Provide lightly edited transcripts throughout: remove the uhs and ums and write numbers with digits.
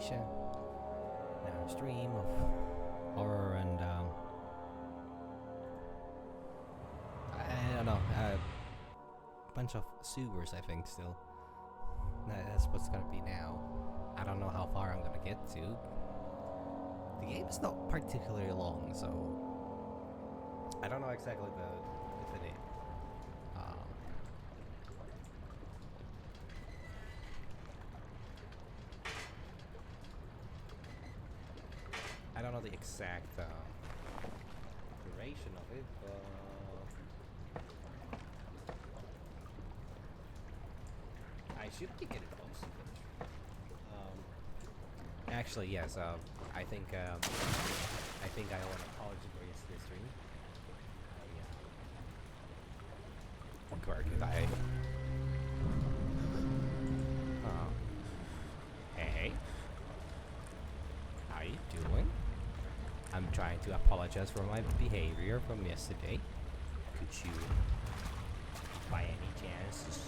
Amnesia. Now stream of horror and I don't know, a bunch of sewers I think still. That's what's gonna be now. I don't know how far I'm gonna get to. The game is not particularly long, so I don't know exactly the name. I don't know the exact duration of it, but I should be getting close to finish. Actually, yes. I think I owe an apology for yesterday's stream. Where did I? Hey, how you doing? I'm trying to apologize for my behavior from yesterday. Could you, by any chance,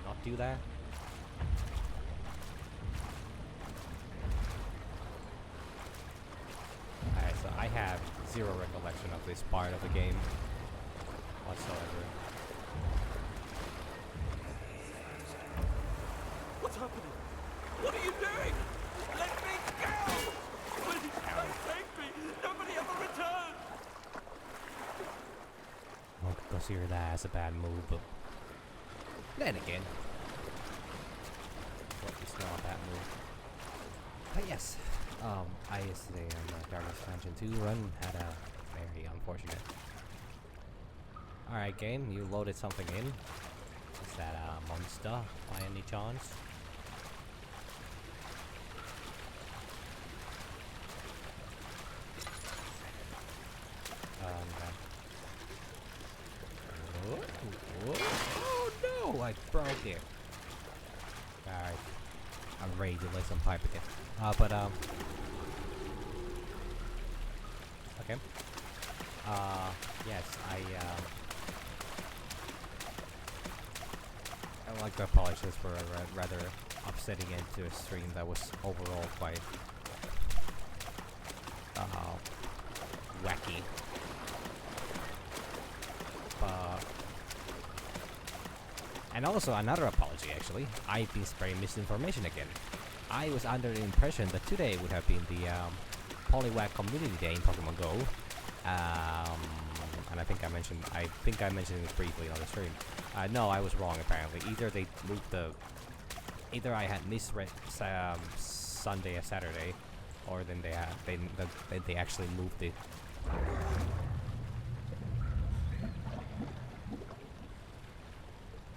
not do that? Alright, so I have zero recollection of this part of the game whatsoever. What's happening? What are you doing? Let me go! Please, don't take me! Nobody ever returned! Well, consider that as a bad move, but then again, what is not a bad move? But yes, I yesterday on the Darkness Expansion 2 run had a very unfortunate. Alright game, you loaded something in. Is that a monster by any chance? Oh no, I broke it. Alright. I'm ready to lay some pipe again. Okay. Yes, I'd like to apologize for a rather upsetting end to a stream that was overall quite wacky. And also another apology actually, I've been spreading misinformation again. I was under the impression that today would have been the Poliwag Community Day in Pokemon Go. And I think I mentioned it briefly on the stream. No, I was wrong apparently. Either I had misread Sunday as Saturday, or then they actually moved it.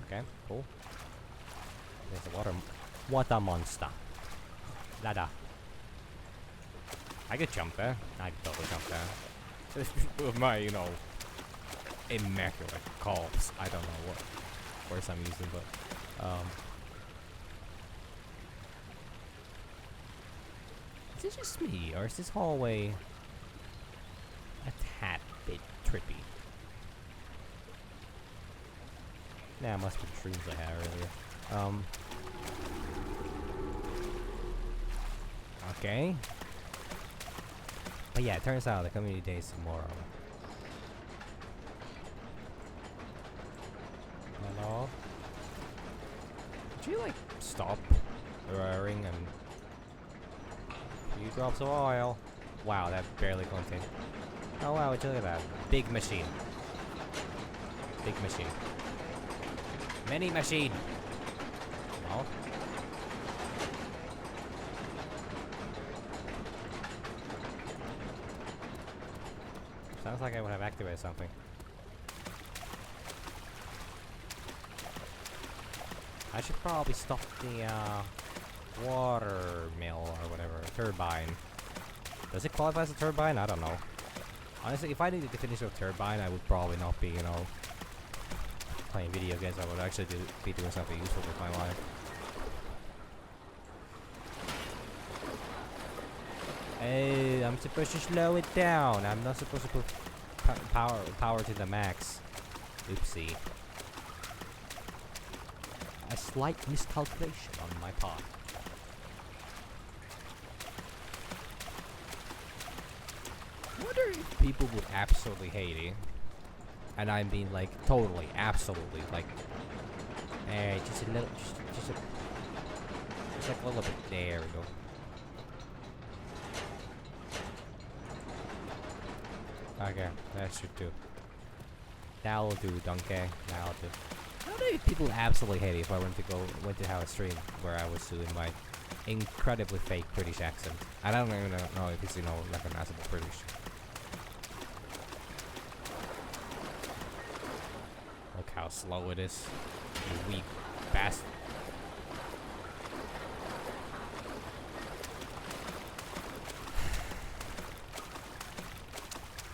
Okay, cool. There's a water monster. Lada. I could jump there. I could totally jump there. With my, immaculate calves. I don't know what words I'm using, but is it just me, or is this hallway a tad bit trippy? Nah, it must be the dreams I had earlier. Okay. But yeah, it turns out the community day is tomorrow. Hello? Could you, stop roaring and few drops of oil? Wow, that barely contained. Oh wow, look at that. Big machine. Big machine. Mini machine! No? Sounds like I would have activated something. I should probably stop the water mill or whatever, turbine. Does it qualify as a turbine? I don't know. Honestly, if I needed to finish a turbine, I would probably not be, playing video games. I would actually be doing something useful with my life. Hey, I'm supposed to slow it down. I'm not supposed to put power to the max. Oopsie. A slight miscalculation on my part. wonder if people would absolutely hate it. And I mean, like, totally, absolutely, like, just a little, just like a little bit. There we go. Okay, that should do. That'll do, donkey. That'll do. I don't know if people absolutely hate it if I went to have a stream where I was doing my incredibly fake British accent. I don't even know if it's, you know, recognizable British. Look how slow it is. You weak bastard.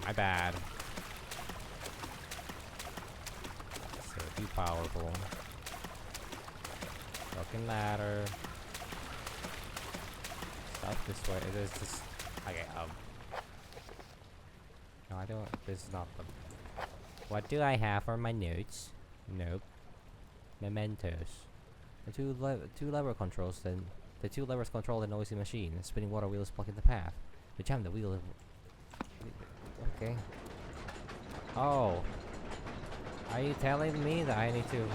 My bad. So too powerful. Broken ladder. Stuff this way. It is just okay. No, I don't. This is not the. What do I have for my notes? Nope. Mementos. The two lever controls. Then the two levers control the noisy machine. The spinning water wheel is blocking the path. The jam the wheel. Okay. Oh. Are you telling me that I need to?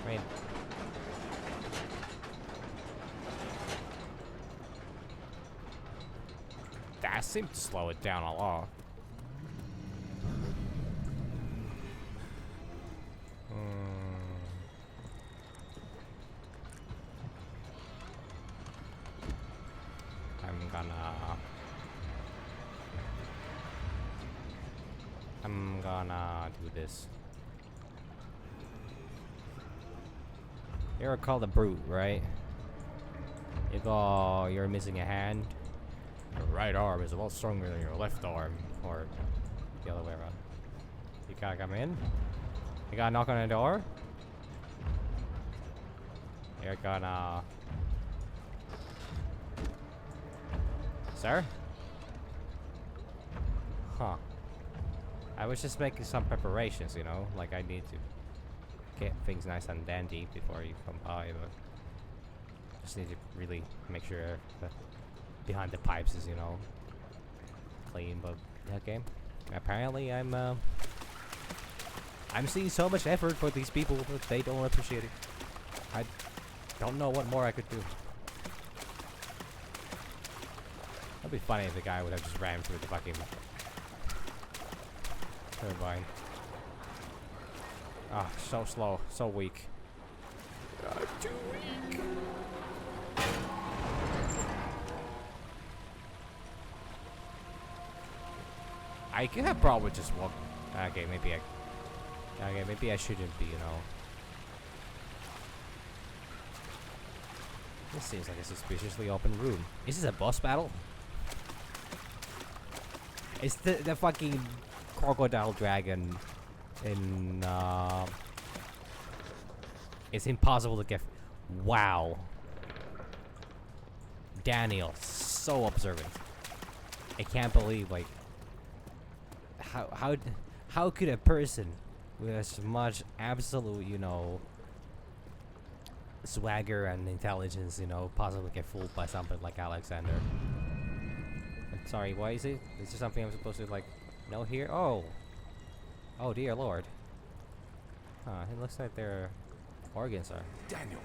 I mean. That seemed to slow it down a lot. I'm gonna do this. You're called a brute, right? You're missing a hand. Your right arm is a lot stronger than your left arm, or the other way around. You gotta come in. You gotta knock on the door. You're gonna... Sir? Huh. I was just making some preparations, you know? Like, I need to get things nice and dandy before you come by, but... just need to really make sure that behind the pipes is, you know, clean, but... okay. Apparently, I'm seeing so much effort for these people that they don't appreciate it. I don't know what more I could do. That'd be funny if the guy would have just ran through the fucking turbine. Ah, so slow, so weak. I'm too weak. I could have probably just walked. Okay, maybe I shouldn't be, you know. This seems like a suspiciously open room. Is this a boss battle? It's the fucking crocodile dragon in it's impossible to get. Wow. Daniel, so observant. I can't believe, like, how could a person with as much absolute, you know, swagger and intelligence, you know, possibly get fooled by something like Alexander? Sorry, what is it? Is there something I'm supposed to, like, know here? Oh! Oh, dear lord. Huh, it looks like their organs are... Daniel,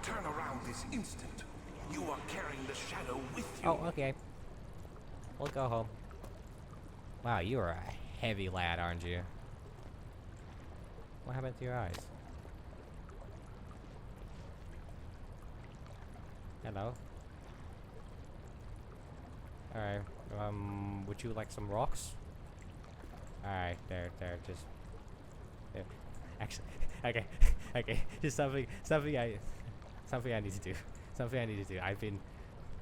turn around this instant. You are carrying the shadow with you. Oh, okay. We'll go home. Wow, you are a heavy lad, aren't you? What happened to your eyes? Hello? Alright, would you like some rocks? Alright, there, just... there. Actually, okay, just something I need to do. Something I need to do.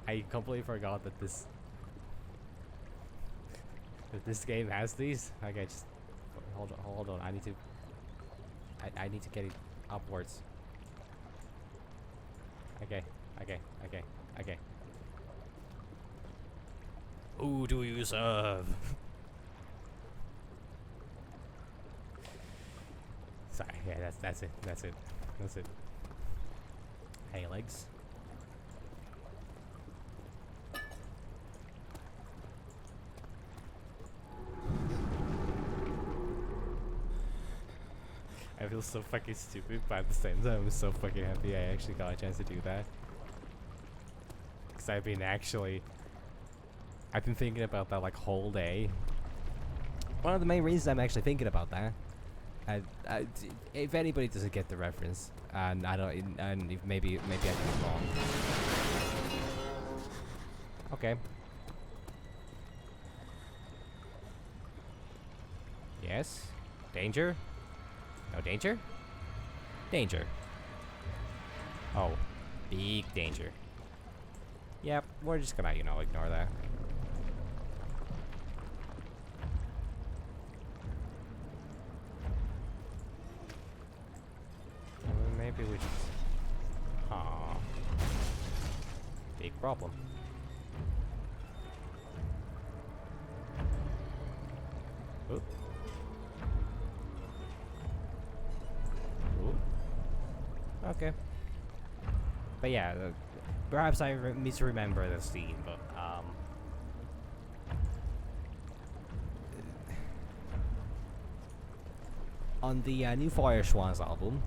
I completely forgot that this game has these. Okay, just hold on. I need to get it upwards. Okay. Who do you serve? Sorry, yeah, that's it. Hey, legs. I feel so fucking stupid, but at the same time, I'm so fucking happy I actually got a chance to do that. Because I've been thinking about that like whole day. One of the main reasons I'm actually thinking about that, if anybody doesn't get the reference, and I don't, and if maybe I did it wrong. Okay. Yes. Danger? No danger? Danger. Oh. Big danger. Yep, we're just gonna, ignore that. Maybe we just... Aww. Big problem. Oop. Oop. Okay. But yeah, perhaps I misremember the scene, but on the new Fire Swans album,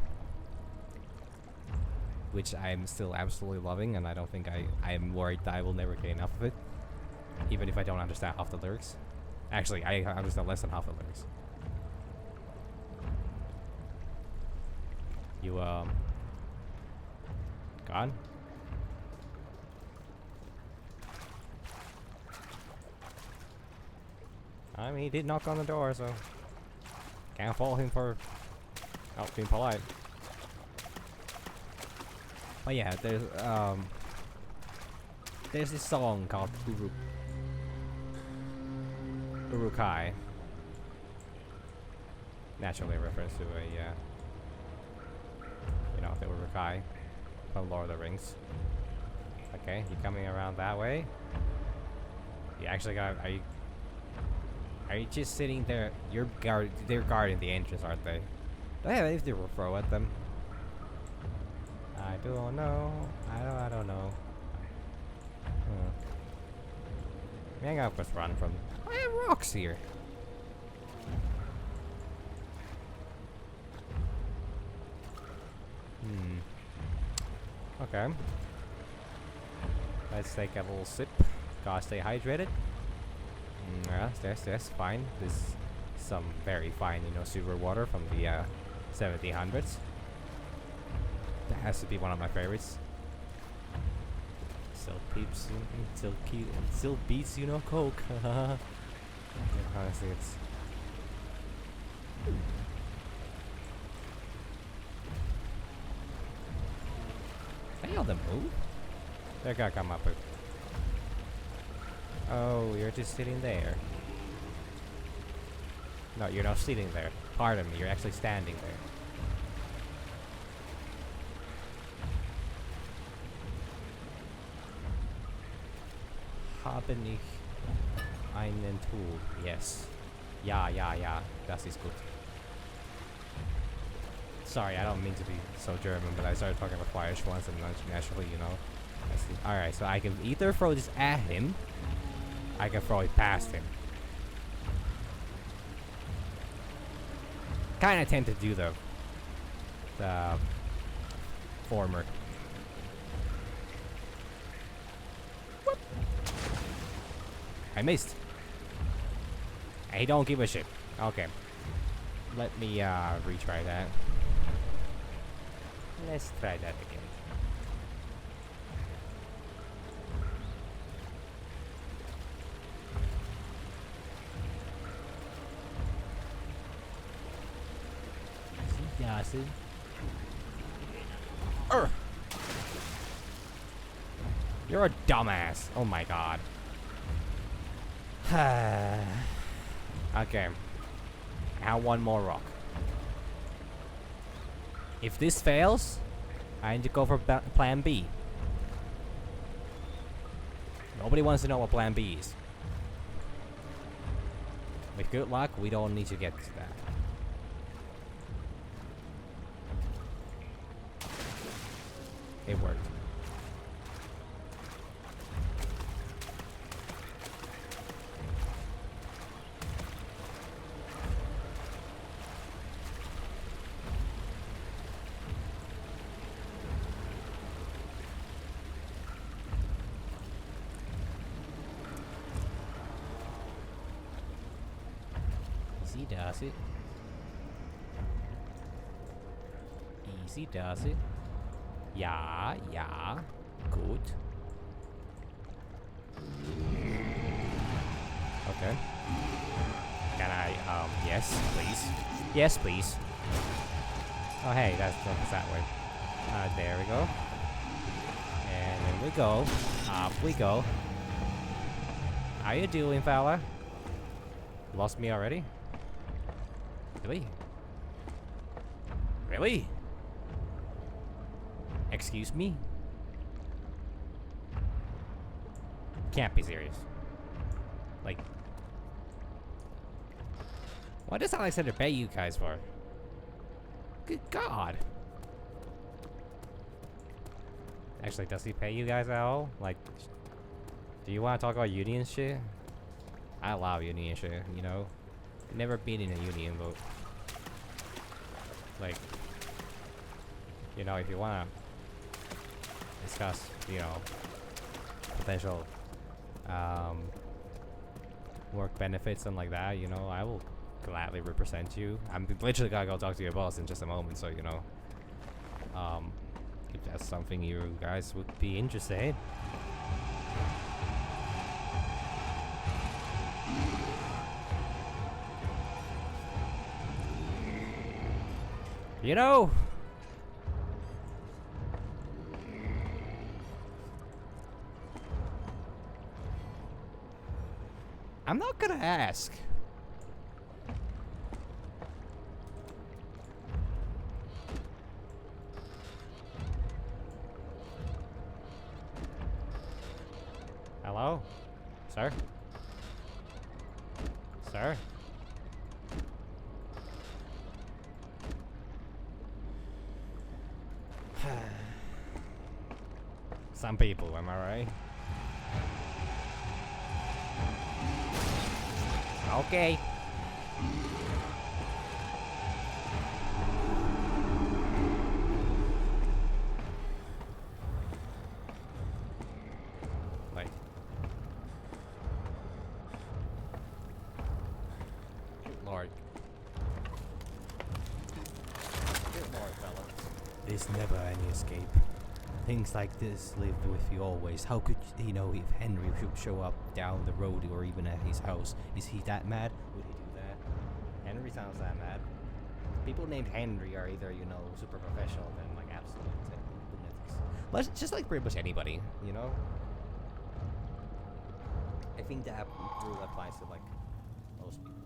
which I'm still absolutely loving, and I don't think I'm worried that I will never get enough of it, even if I don't understand half the lyrics. Actually, I understand less than half the lyrics. You gone? I mean, he did knock on the door, so can't fault him for being polite. But yeah, there's this song called Urukai. Naturally a reference to the Urukai from Lord of the Rings. Okay, you coming around that way? You actually got... Are you just sitting there? They're guarding the entrance, aren't they? Do I have anything to throw at them? I don't know. I don't know. Maybe I'll just run from... I have rocks here. Okay. Let's take a little sip. Gotta stay hydrated. Yes, fine. This is some very fine, sewer water from the 1700s. That has to be one of my favorites. Still peeps, still beats, Coke. Honestly, it's... Stay on the move? They're gonna come up with... Oh, you're just sitting there. No, you're not sitting there. Pardon me, you're actually standing there. Haben ich einen Tool? Yes. Ja. Das ist gut. Sorry, I don't mean to be so German, but I started talking about Fire once and naturally, Alright, so I can either throw this at him, I can throw it past him. Kinda tend to do the former. Whoop. I missed. He don't give a shit. Okay. Let me retry that. Let's try that again. Acid. You're a dumbass. Oh my god. Okay. Now one more rock. If this fails, I need to go for plan B. Nobody wants to know what plan B is. With good luck, we don't need to get to that. It worked. Easy does it. Easy does it. Yeah, yeah. Good. Okay. Can I, yes, please. Yes, please. Oh, hey, that's that way. There we go. And then we go. Up we go. How you doing, fella? Lost me already? Really? Really? Excuse me? Can't be serious. Like, what does Alexander pay you guys for? Good God. Actually, does he pay you guys at all? Like, do you want to talk about union shit? I love union shit, you know? Never been in a union, but like, you know, if you want to discuss, you know, potential work benefits and like that, you know, I will gladly represent you. I'm literally gonna go talk to your boss in just a moment, so you know, if that's something you guys would be interested in. You know, I'm not gonna ask. Hello? Sir? Sir? Some people, am I right? Okay. Like, good lord. Good lord, fellas. There's never any escape. Things like this live with you always. How could he know if Henry should show up down the road or even at his house? Is he that mad? Would he do that? Henry sounds that mad. People named Henry are either, you know, super professional and like absolute lunatics. Well, it's just like pretty much anybody, you know? I think that rule applies to like most people.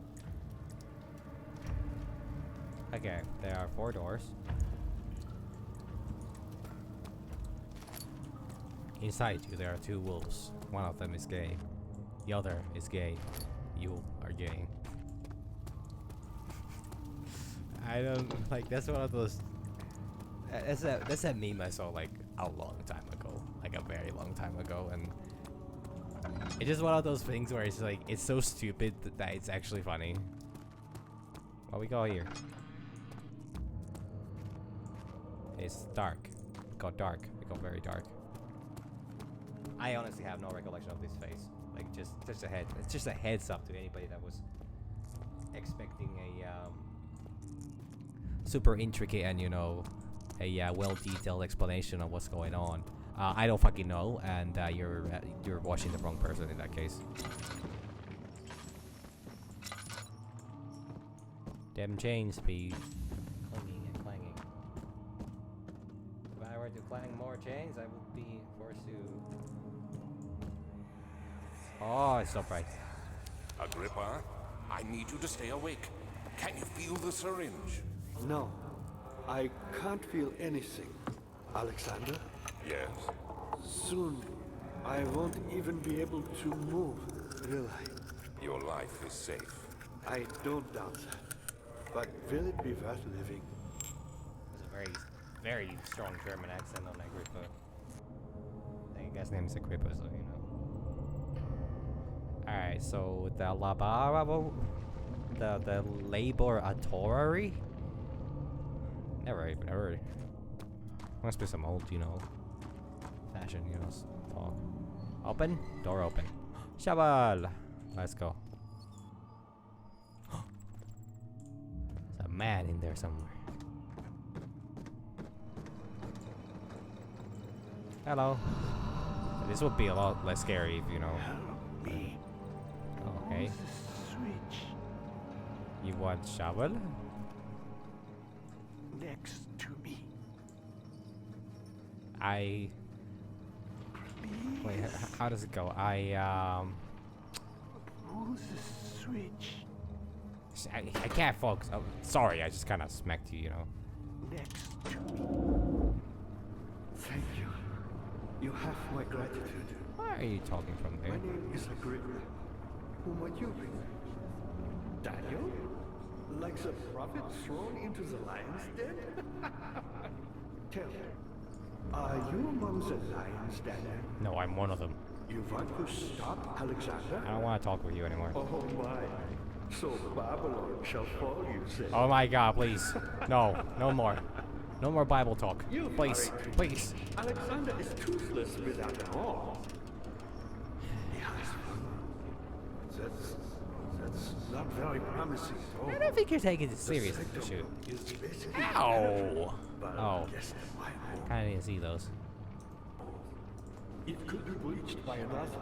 Okay, there are 4 doors. Inside you, there are 2 wolves. One of them is gay. The other is gay. You are gay. I don't like. That's one of those. That's a meme I saw like a long time ago, like a very long time ago, and it's just one of those things where it's like it's so stupid that it's actually funny. What we got here? It's dark. It got dark. It got very dark. I honestly have no recollection of this face. Like, just a head. It's just a heads up to anybody that was expecting a super intricate and, you know, a well-detailed explanation of what's going on. I don't fucking know, and you're watching the wrong person in that case. Them chains be clanging and clanging. If I were to clang more chains, I would be forced to. Oh, it's so bright. Agrippa, I need you to stay awake. Can you feel the syringe? No, I can't feel anything. Alexander, Yes. soon I won't even be able to move, will I? Your life is safe. I don't doubt that. But will it be worth living? There's a very, very strong German accent on Agrippa. I think the guy's name is Agrippa, so you know. Alright, so the the laboratory? Never even heard. Must be some old, you know, fashion, you know, talk. Open? Door open. Shabbal! Let's go. man in there somewhere. Hello. This would be a lot less scary if, you know. Help me. Okay. Who's the switch? You want shovel? Next to me. Wait, Please. how does it go? Who's the switch? I can't focus. Oh, sorry, I just kind of smacked you, you know. Next to me. Thank you. You have my gratitude. Why are you talking from My there? name is Agrippa. Who might you be? Daniel? Like the prophet thrown into the lion's den? Tell me, are you among the lions, Daniel? No, I'm one of them. You want to stop Alexander? I don't want to talk with you anymore. Oh my. So Babylon shall fall, you say? Oh my god, please. No, no more. No more Bible talk. You Please, are a- please. Alexander is toothless without an arm. Yes. That's not very promising at all. I don't think you're taking this seriously. Shoot. Is basically Ow! but Oh. guess my home. Kinda didn't see those. It could be breached by another,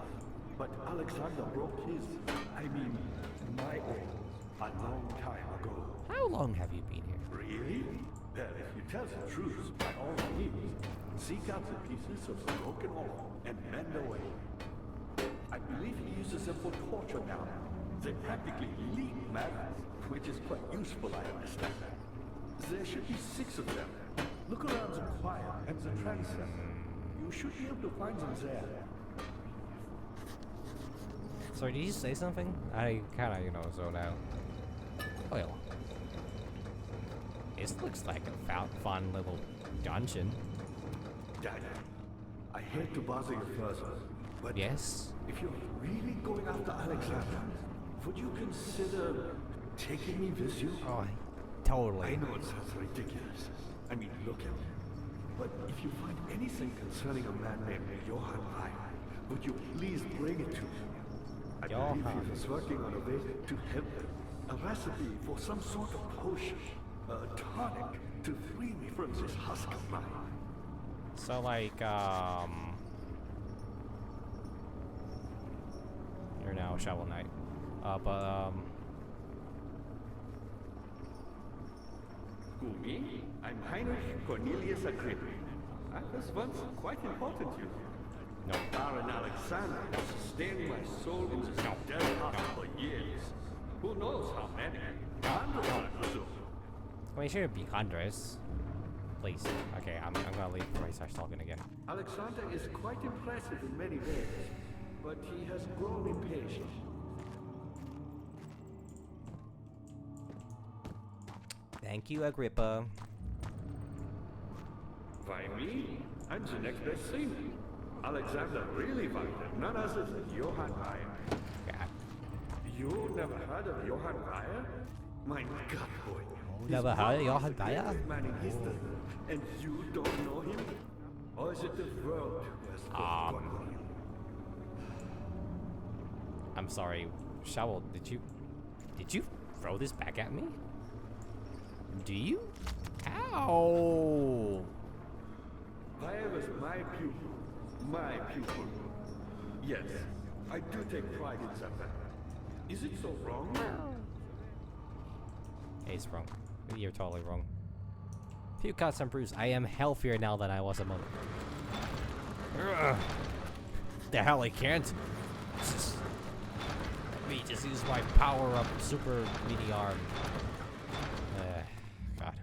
but Alexander broke his, my own, a long time ago. How long have you been here? Really? Well, if you tell the truth, by all means, seek out the pieces of the broken oak and mend away. I believe he uses them for torture now. They practically leak matter, which is quite useful, I understand. There should be 6 of them. Look around the choir and the transept. You should be able to find them there. Sorry, did you say something? I kinda, you know, zoned out. Well. This looks like a fun little dungeon. Dad, I hate to bother you further, but Yes? if you're really going after Alexander, would you consider taking me with you? Oh, I totally. know it sounds ridiculous. I mean, look at me. But if you find anything concerning a man named Johann Reich, would you please bring it to me? I believe Johann. he was working on a way to help them. A recipe for some sort of potion. A tonic to free me from this husk of mine. So, like, you're now Shovel Knight. Who, me? I'm Heinrich Cornelius Agrippa. I was once quite important, you know. No. Baron Alexander has sustained my soul in this dead heart for years. Who knows how many? Hundreds, I presume. Well, it shouldn't be hundreds. Please. Okay, I'm gonna leave before he starts talking again. Alexander is quite impressive in many ways, but he has grown impatient. Thank you, Agrippa. Why me? I'm the next best thing. Alexander really wanted none other than Johann Reich. God. You never heard of Johann Reich? My God, boy. He's Never heard of one the Johann Reich? greatest man in history, and you don't know him? Or is it the world who has forgotten him? I'm sorry. Shovel, did you throw this back at me? Do you? Ow! Reich was my pupil. My pupil. Yes, I do take pride in that fact. Is it so wrong? He's wrong. You're totally wrong. Few cuts and bruises. I am healthier now than I was a moment. Ugh. The hell I can't. Let me just use my power up super meaty arm. God.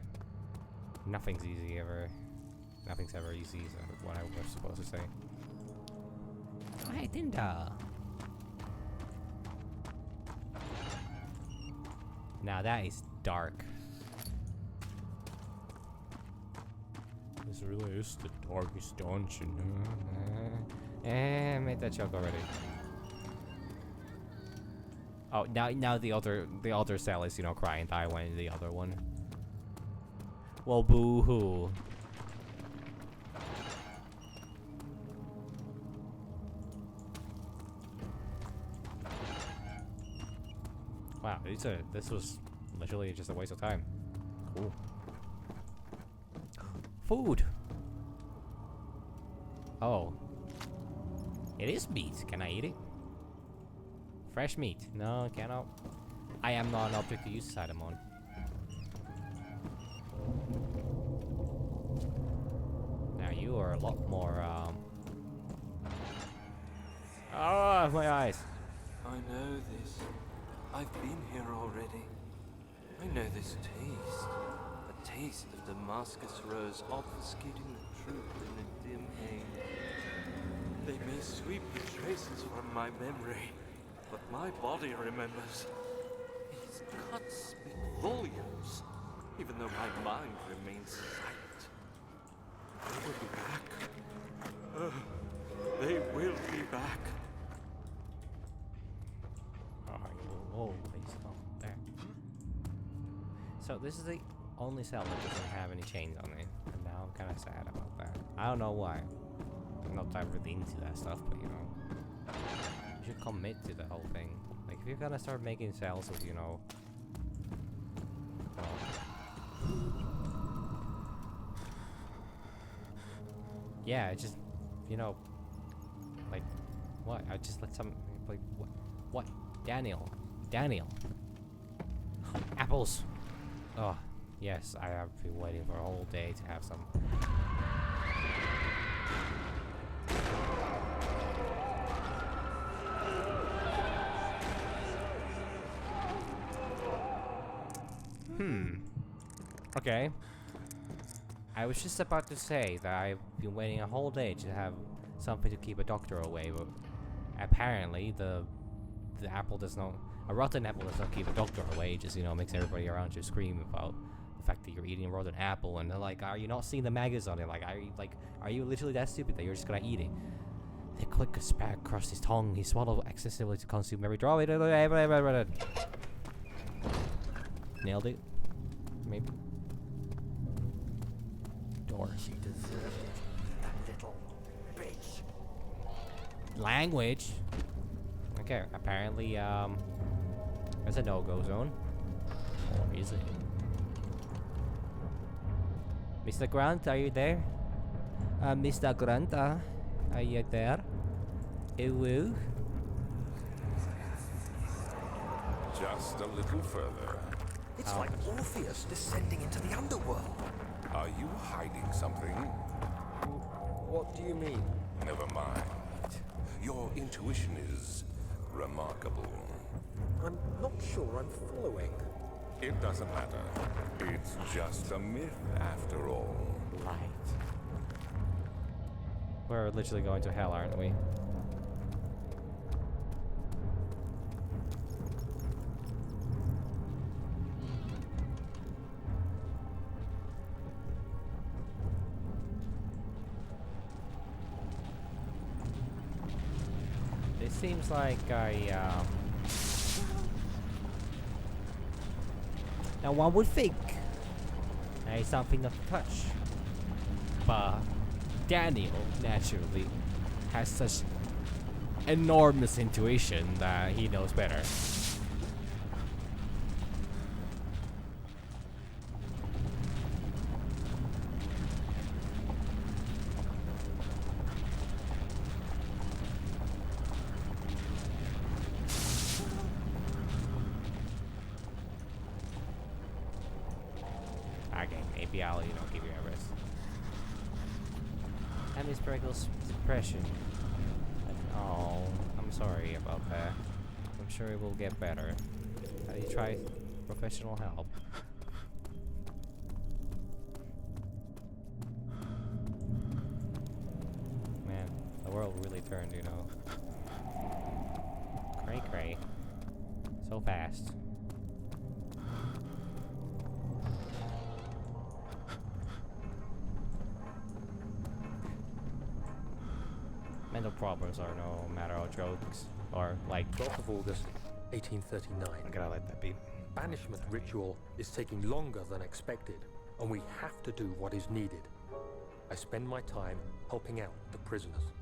Nothing's easy ever. Nothing's ever easy, is what I was supposed to say. I didn't. Now that is dark. This really is the darkest dungeon. Made that joke already. Oh, now the other cell is, you know, crying that I went in the other one. Well, boo-hoo. Wow, this was literally just a waste of time. Ooh. Food! Oh. It is meat. Can I eat it? Fresh meat. No, cannot. I am not an object to use Sidamon. Now you are a lot more, Ah, my eyes! I know this. I've been here already. I know this taste. A taste of Damascus rose obfuscating the truth in a dim haze. They may sweep the traces from my memory, but my body remembers. These cuts speak volumes, even though my mind remains silent. They will be back. They will be back. Oh, please stop there. So this is the only cell that doesn't have any chains on it, and now I'm kind of sad about that. I don't know why. I'm not that really into that stuff, but you know, you should commit to the whole thing. Like if you're gonna start making cells with, you know, yeah, it just, you know, like what? I just let some like what? Daniel. Apples. Oh, yes, I have been waiting for a whole day to have some. Okay. I was just about to say that I've been waiting a whole day to have something to keep a doctor away, but apparently the apple does not. A rotten apple does not keep a doctor away. It just, you know, makes everybody around you scream about the fact that you're eating a rotten apple, and they're like, "Are you not seeing the maggots on it? Like, are you literally that stupid that you're just gonna eat it?" The click spat across his tongue. He swallowed excessively to consume every drop. Nailed it. Maybe. Door. She deserved it, that little bitch. Language. Okay, apparently, there's a no-go zone. Or is it? Mr. Grant, are you there? Mr. Grant, are you there? Hello? Just a little further. It's like Orpheus descending into the underworld. Are you hiding something? What do you mean? Never mind. Your intuition is remarkable. I'm not sure I'm following. It doesn't matter. It's just a myth after all. Light. We're literally going to hell, aren't we? It seems like now one would think there is something not to touch, but Daniel naturally has such enormous intuition that he knows better. Okay, maybe I'll, you know, give you a rest. Hemispherical depression. Oh, I'm sorry about that. I'm sure it will get better. Have you tried professional help? Man, the world really turned, you know. Cray cray. So fast. Mental problems are no matter of jokes, or like 12th of August, 1839. I gotta let that be. Banishment ritual is taking longer than expected, and we have to do what is needed. I spend my time helping out the prisoners.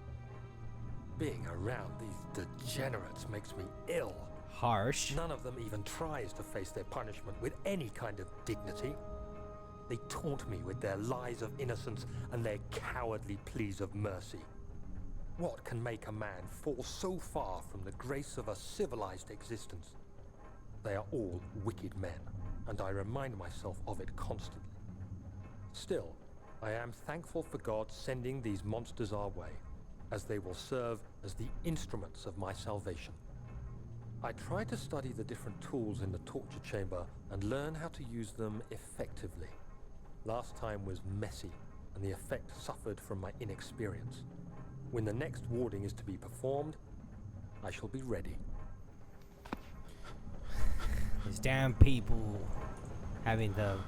Being around these degenerates makes me ill. Harsh. None of them even tries to face their punishment with any kind of dignity. They taunt me with their lies of innocence and their cowardly pleas of mercy. What can make a man fall so far from the grace of a civilized existence? They are all wicked men, and I remind myself of it constantly. Still, I am thankful for God sending these monsters our way, as they will serve as the instruments of my salvation. I try to study the different tools in the torture chamber and learn how to use them effectively. Last time was messy, and the effect suffered from my inexperience. When the next warding is to be performed, I shall be ready. These damn people having the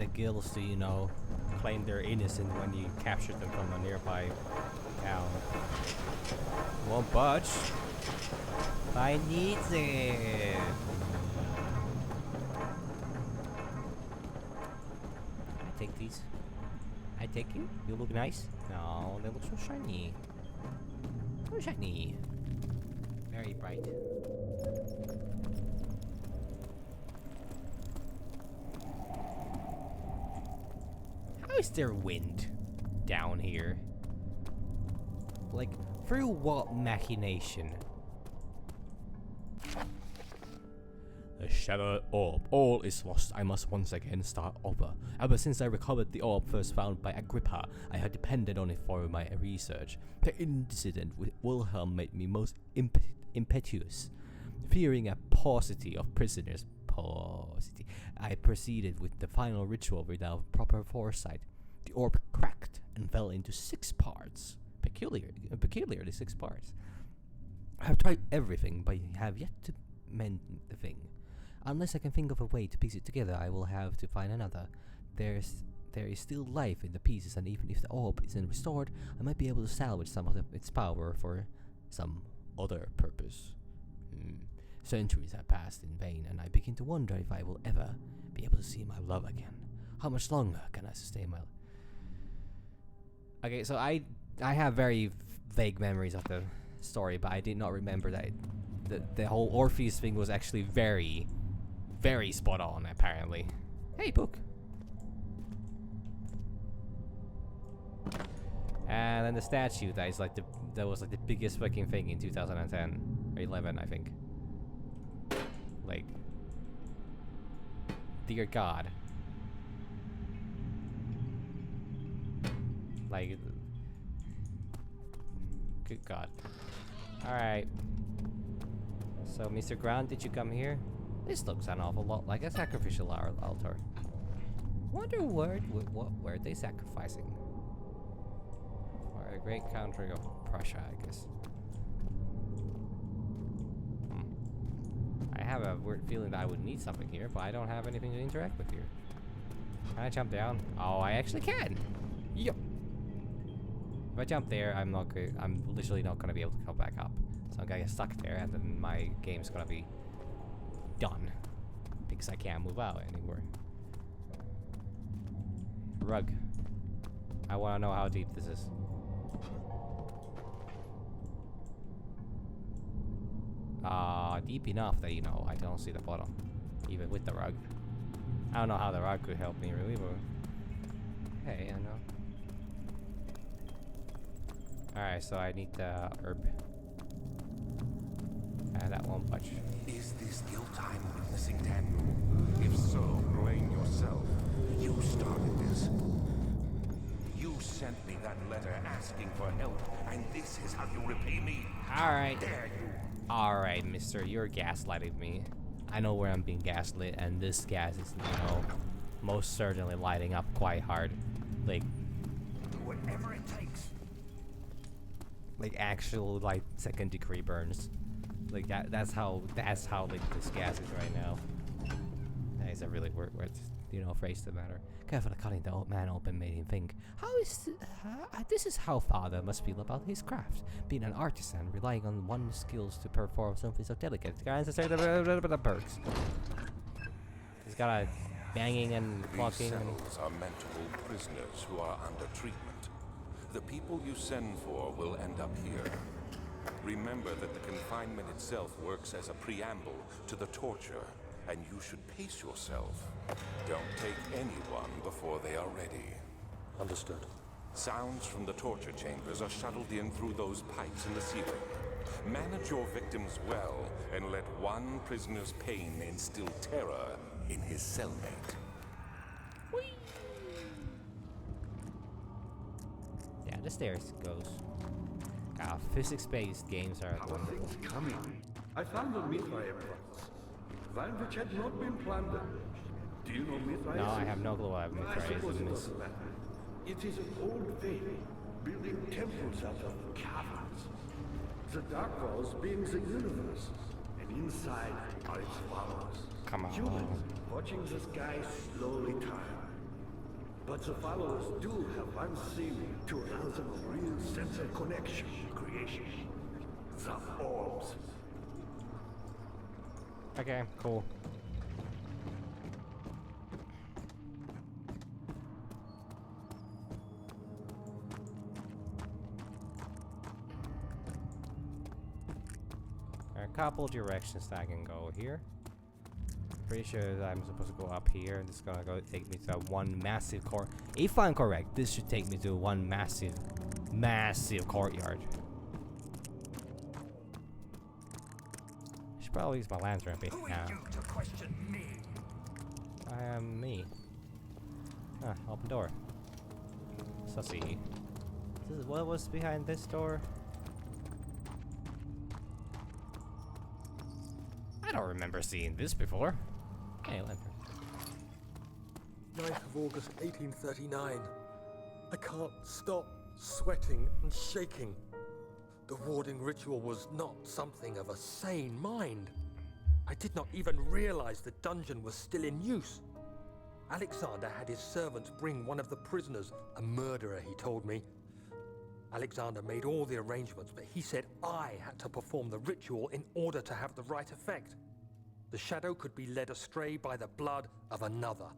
gills to, you know, claim they're innocent when you capture them from a nearby town. Won't budge. I need it. I take these. I take you. You look nice. No, they look so shiny. So shiny. Very bright. How is there wind down here? Like, through what machination? The shattered orb. All is lost. I must once again start over. Ever since I recovered the orb first found by Agrippa, I had depended on it for my research. The incident with Wilhelm made me most impetuous. Fearing a paucity of prisoners, I proceeded with the final ritual without proper foresight. The orb cracked and fell into 6 parts. Peculiarly 6 parts. I have tried everything, but have yet to mend the thing. Unless I can think of a way to piece it together, I will have to find another. There is still life in the pieces, and even if the orb isn't restored, I might be able to salvage some of its power for some other purpose. Centuries have passed in vain, and I begin to wonder if I will ever be able to see my love again. How much longer can I sustain my... Okay, so I have very vague memories of the story, but I did not remember that the whole Orpheus thing was actually very, very spot on, apparently. Hey, book. And then the statue that is like that was like the biggest fucking thing in 2010 or 11, I think. Like, dear God. Like, good God. Alright. So, Mr. Grant, did you come here? This looks an awful lot like a sacrificial altar. Wonder what were they sacrificing? For a great country of Prussia, I guess. I have a weird feeling that I would need something here, but I don't have anything to interact with here. Can I jump down? Oh, I actually can! Yup! If I jump there, I'm literally not gonna be able to come back up. So I'm gonna get stuck there, and then my game's gonna be done. Because I can't move out anymore. Rug. I wanna know how deep this is. Deep enough that, you know, I don't see the bottom. Even with the rug. I don't know how the rug could help me really, but... Hey, I know. Alright, so I need the herb. And that won't budge. Is this guilt I'm witnessing, Daniel? If so, blame yourself. You started this. You sent me that letter asking for help, and this is how you repay me. Alright. Dare you? Alright, mister, you're gaslighting me. I know where I'm being gaslit, and this gas is, you know, most certainly lighting up quite hard. Like, Whatever it takes. like actual, like, 2nd degree burns. Like, that's how like, this gas is right now. That is a really weird, you know, phrase to the matter. Carefully cutting the old man open made him think, this is how father must feel about his craft. Being an artisan, relying on one's skills to perform something so delicate. Guys, the perks. He's got a banging and These clocking. cells are meant to hold prisoners who are under treatment. The people you send for will end up here. Remember that the confinement itself works as a preamble to the torture. and you should pace yourself. Don't take anyone before they are ready. Understood. Sounds from the torture chambers are shuttled in through those pipes in the ceiling. Manage your victims well, and let one prisoner's pain instill terror in his cellmate. Yeah, the stairs goes. Physics-based games are How are wonderful. things coming? I found the Mithra Empress, one which had not been plundered. Do you know Mithra? No, I have no clue what I suppose it Mithraism is. doesn't matter. It is an old faith, building temples out of caverns. The dark walls being the universe, and inside are its followers. Come on. Humans watching the sky slowly turn. But the followers do have one thing to allow them a real sense of connection to creation. The orbs. Okay, cool. There are a couple directions that I can go here. Pretty sure that I'm supposed to go up here, and it's gonna take me to one massive court. If I'm correct, this should take me to one massive courtyard. I should probably use my lantern a bit now. to question me? I am me. Ah, open door. Sussy. What was behind this door? I don't remember seeing this before. Hey, lantern. 9th of August, 1839. I can't stop sweating and shaking. The warding ritual was not something of a sane mind. I did not even realize the dungeon was still in use. Alexander had his servants bring one of the prisoners, a murderer, he told me. Alexander made all the arrangements, but he said I had to perform the ritual in order to have the right effect. The shadow could be led astray by the blood of another.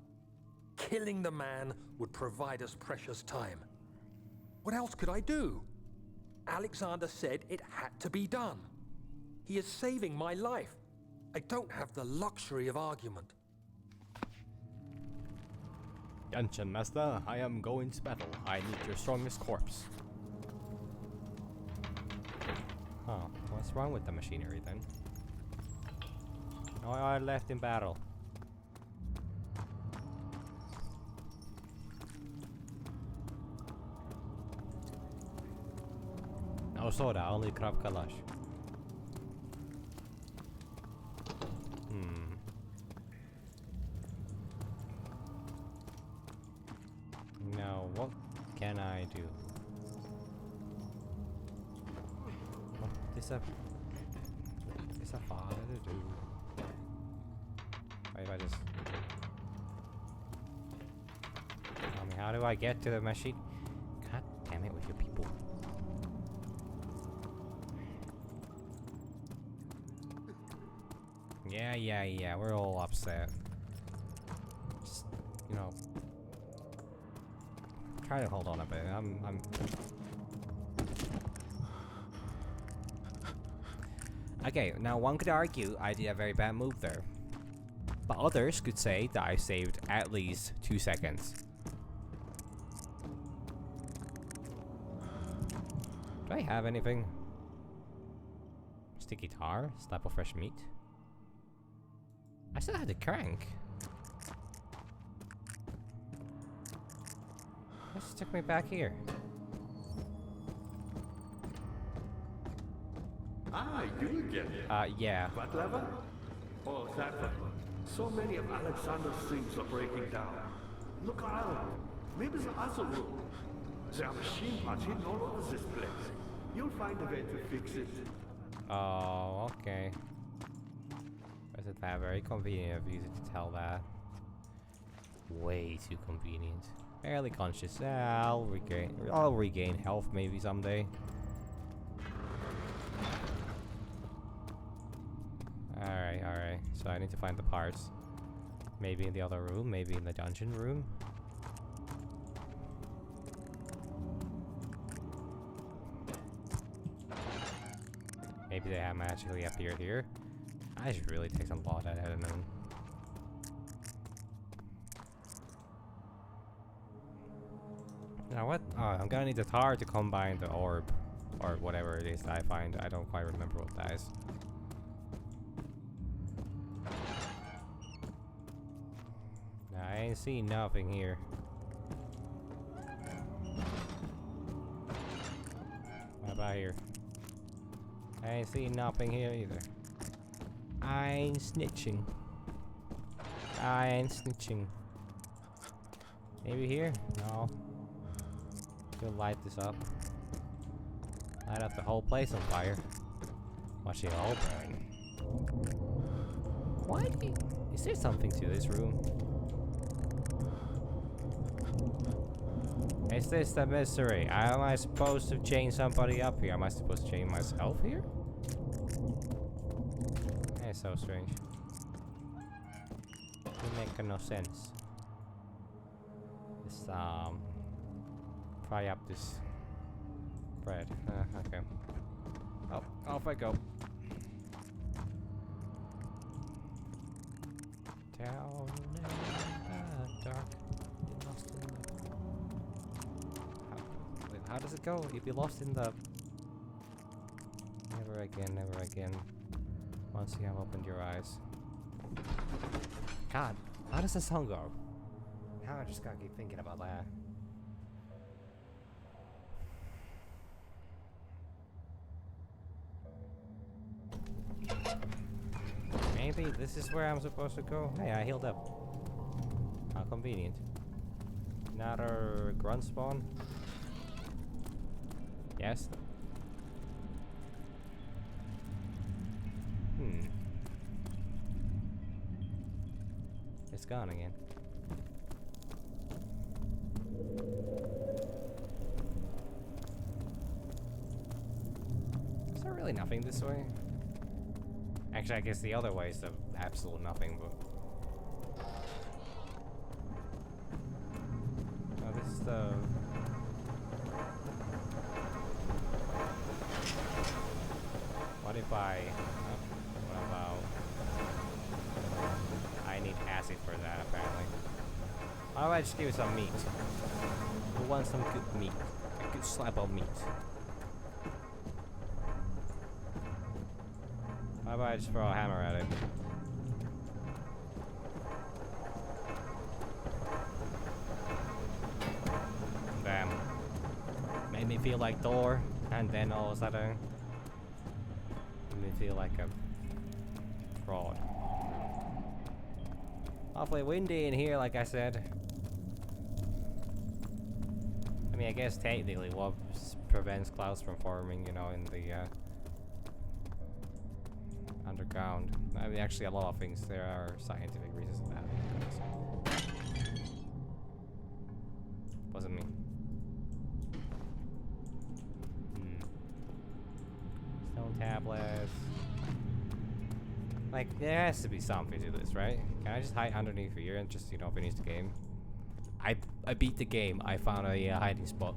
Killing the man would provide us precious time. What else could I do? Alexander said it had to be done. He is saving my life. I don't have the luxury of argument. Dungeon Master, I am going to battle. I need your strongest corpse. Huh, what's wrong with the machinery then? No, I left in battle. No soda, only Krav Kalash. Now, what can I do? What is a father to do? What if I just... Tell me, how do I get to the machine? God damn it with you people. Yeah, we're all upset. Just, you know... Try to hold on a bit. I'm... Okay, now one could argue I did a very bad move there. But others could say that I saved at least 2 seconds. Do I have anything? Sticky tar? Slap of fresh meat? I still have the crank. Let's stick me back here. Ah, you again. Yeah. What lever? Oh, that one. So many of Alexander's things are breaking down. Look around. Maybe the other room. There are machine parts hidden all over this place. You'll find a way to fix it. Oh, okay. Isn't that very convenient of you to tell that? Way too convenient. Barely conscious. I'll regain health maybe someday. Alright. So I need to find the parts. Maybe in the other room, maybe in the dungeon room. Maybe they have magically appeared here. I should really take some thought at it and then Now what? Oh, I'm gonna need the tar to combine the orb. Or whatever it is that I find. I don't quite remember what that is. I ain't seen nothing here. What about here? I ain't seen nothing here either. I ain't snitching. I ain't snitching. Maybe here? No. We'll light this up. Light up the whole place on fire. Watch it all burn. What? Is there something to this room? Is this the mystery? Am I supposed to chain somebody up here? Am I supposed to chain myself here? That's so strange. Doesn't make no sense. Let's fry up this bread. Okay. Oh, off I go. Down in the dark. Lost in the... Wait, how does it go? You'd be lost in the... Never again, never again. Once you have opened your eyes. God, how does the song go? Now I just gotta keep thinking about that. Maybe this is where I'm supposed to go. Hey, I healed up. How convenient. Another grunt spawn. Yes. It's gone again. Is there really nothing this way? Actually, I guess the other way is the absolute nothing, but... Oh, this is the... What if I... what about... I need acid for that, apparently. How about I just give you some meat? Who wants some good meat? A good slab of meat. How about I just throw a hammer at it? Damn. Made me feel like Thor, and then all of a sudden... made me feel like a... fraud. Awfully windy in here, like I said. I mean, I guess technically what prevents clouds from forming, you know, in the underground. I mean, actually, a lot of things. There are scientific reasons for that. Wasn't me. Stone tablets. Like, there has to be something to this, right? Can I just hide underneath here and just, you know, finish the game? I beat the game. I found a hiding spot.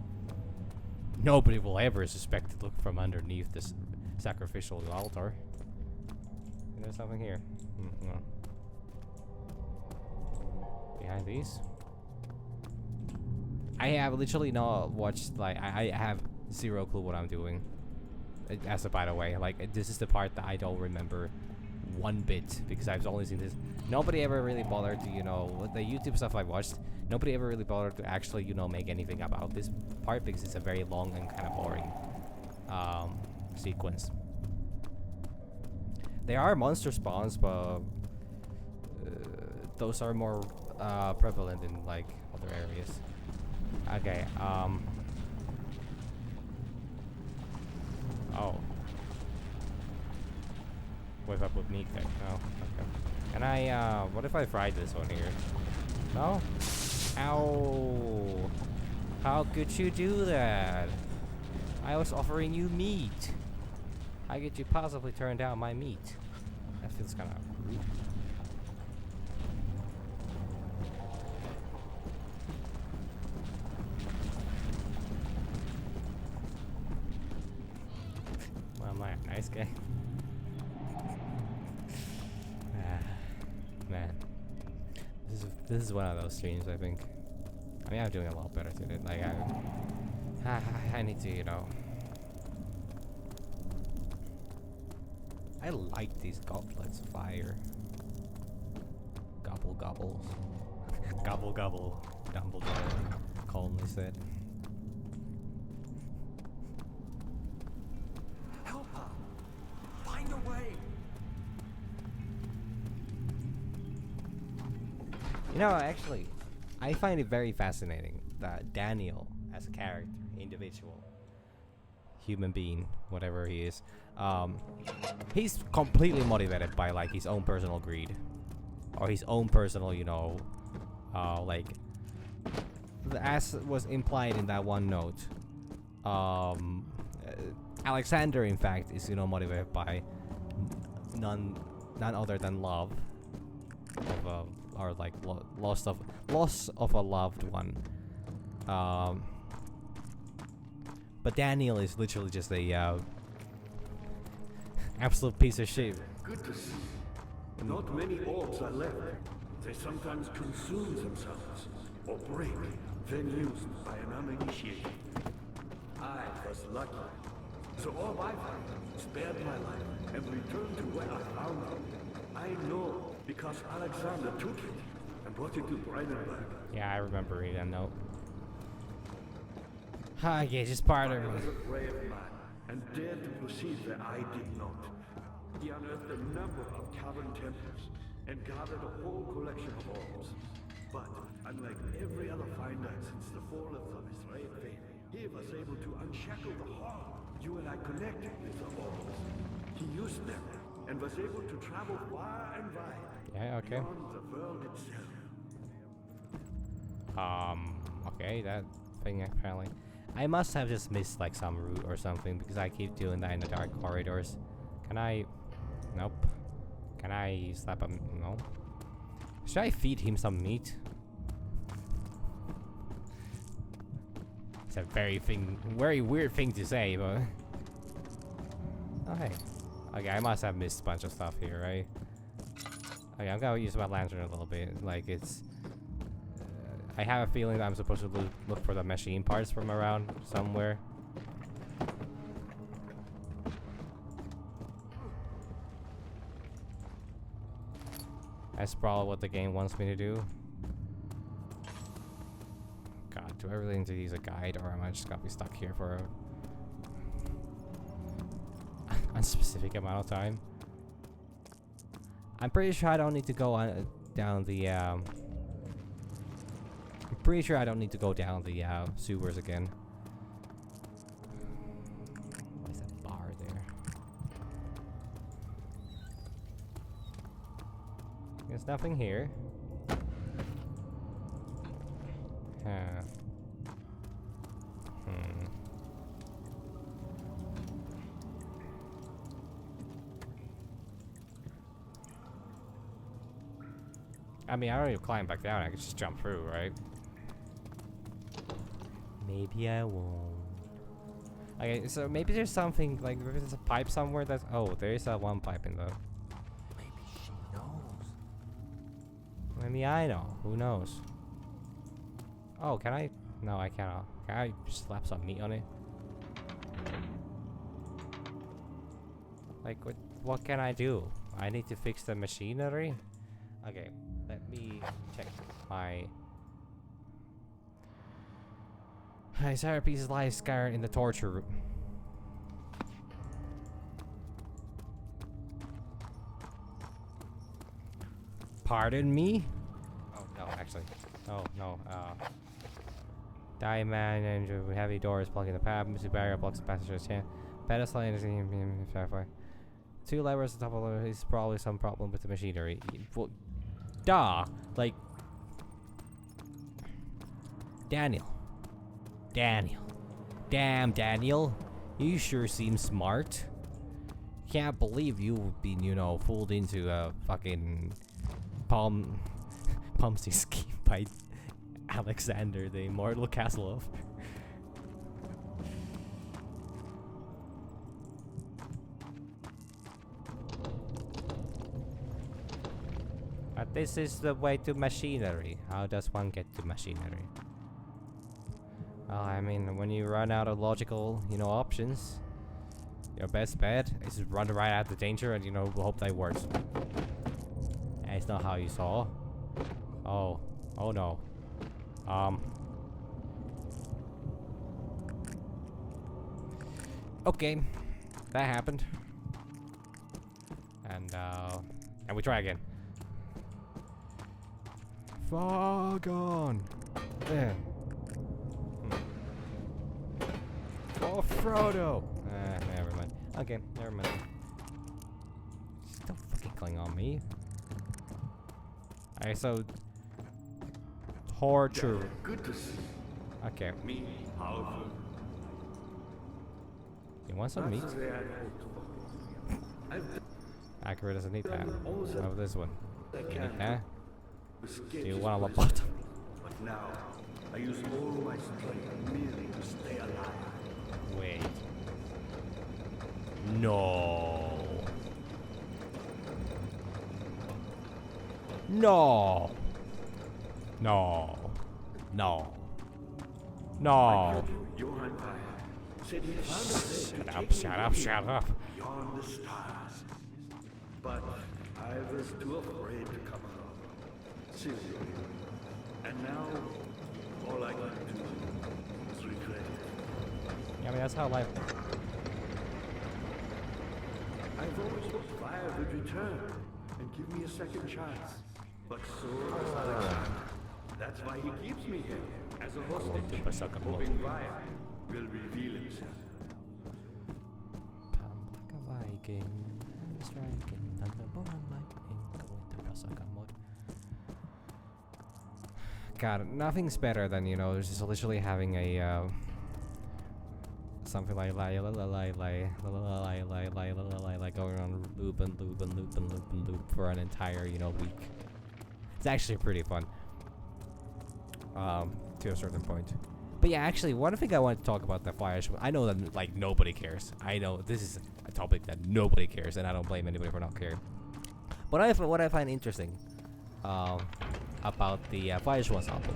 Nobody will ever suspect to look from underneath this sacrificial altar. And there's something here. No. Behind these? I have literally not watched, like, I have zero clue what I'm doing. As a by the way, like, this is the part that I don't remember one bit, because I've only seen this. Nobody ever really bothered to, you know, the YouTube stuff I watched, nobody ever really bothered to actually, you know, make anything about this part, because it's a very long and kind of boring sequence. There are monster spawns, but those are more prevalent in, like, other areas. Okay, oh. What if I put meat there? No? Okay. Can I, what if I fried this one here? No? Ow! How could you do that? I was offering you meat. How could you possibly turn down my meat? That feels kind of rude. Well, am I a nice guy? Man, this is one of those streams. I think I mean, I'm doing a lot better today. Like, I need to, you know. I like these gauntlets of fire. Gobble gobbles. Gobble gobble. Dumbledore calmly said. Help her! Find a way! You know, actually, I find it very fascinating that Daniel, as a character, individual, human being, whatever he is, he's completely motivated by like his own personal greed, or his own personal, you know, like, as was implied in that one note, Alexander, in fact, is, you know, motivated by none other than love of or like loss of a loved one. But Daniel is literally just a absolute piece of shit. Good to see. Not many orbs are left. They sometimes consume themselves or break, then used by an uninitiated. I was lucky. The orb I found spared my life and returned to where I found it. I know because Alexander took it and brought it to Brandenburg. Yeah, I remember reading that note. I guess it's part of I me. was a brave man and dared to proceed where I did not. He unearthed a number of cavern temples and gathered a whole collection of orbs. But unlike every other finder since the fall of the Israel faith, he was able to unshackle the heart. You and I connected with the orbs. He used them and was able to travel far and wide. Yeah, okay. Beyond the world itself. Okay, that thing apparently. I must have just missed like some route or something because I keep doing that in the dark corridors. Can I? Nope. Can I slap him? No. Should I feed him some meat? It's a very weird thing to say, but. Okay. Okay, I must have missed a bunch of stuff here, right? Okay, I'm gonna use my lantern a little bit. Like it's. I have a feeling that I'm supposed to look for the machine parts from around somewhere. That's probably what the game wants me to do. God, do I really need to use a guide, or am I just gonna be stuck here for a unspecific amount of time? I'm pretty sure I don't need to go on down the. I'm pretty sure I don't need to go down the sewers again. What's that bar there? There's nothing here. Huh. I mean, I don't need to climb back down. I can just jump through, right? Maybe I won't. Okay, so maybe there's something, like, maybe there's a pipe somewhere that's... Oh, there's one pipe in the... Maybe she knows. Maybe I know. Who knows? Oh, can I... No, I cannot. Can I slap some meat on it? Like, what can I do? I need to fix the machinery? Okay, let me check my... Sarah pieces lie scarred in the torture room. Pardon me? Oh, no, actually. Oh, no, Diamond and heavy doors blocking the path. Missing barrier blocks the passenger's hand. Pedestal and verify. Two levers on top of the is probably some problem with the machinery. Well, duh! Like... Daniel. Damn, Daniel. You sure seem smart. Can't believe you've been, you know, fooled into a fucking Pomsey scheme by Alexander, the immortal Castle. But this is the way to machinery. How does one get to machinery? I mean, when you run out of logical, options, your best bet is to run right out of danger and, hope that works. And it's not how you saw. Oh. Oh no. Okay. That happened. And we try again. Fog on. There. Oh, Frodo! Never mind. Okay, never mind. Just don't fucking cling on me. Alright, so... Torture. Good to see Okay. me, powerful. You want some meat? That's the way I hoped for. I've Accurate doesn't need that. done all How about this one? I You can need that? to escape Do you this want a prison. lobotomy? But now, I use all my strength merely to stay alive. Wait. No. No. No. No. No. Johann Weyer said he found a way to Shut up, take me shut up, shut up. beyond the stars. But I was too afraid to come along. Seriously. And now, all I can do is regret it. Yeah, I mean, that's how life... I've always hoped Fire would return and give me a second chance. But so does Alexander. That's why he keeps me here, as a hostage, hoping Fire will reveal himself. Come like a Viking, striking, thunderbolt and lightning, going to Rasaka mode. God, nothing's better than, just literally having a, something like going on loop and loop and loop and loop and loop for an entire, week. It's actually pretty fun. To a certain point. But yeah, actually, one thing I want to talk about the fire show. I know that like nobody cares. I know this is a topic that nobody cares, and I don't blame anybody for not caring. But what I find interesting, about the fire show ensemble.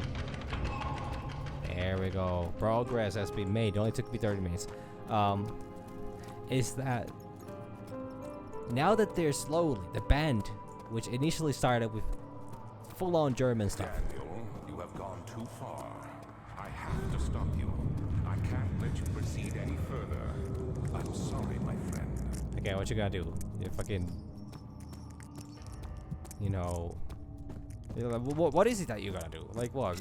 There we go. Progress has been made. It only took me 30 minutes. Is that now that they're slowly the band, which initially started with full-on German stuff. Daniel, you have gone too far. I have to stop you. I can't let you proceed any further. I'm sorry, my friend. Okay, what you gonna do? You fucking, what is it that you're gonna do? Like, what?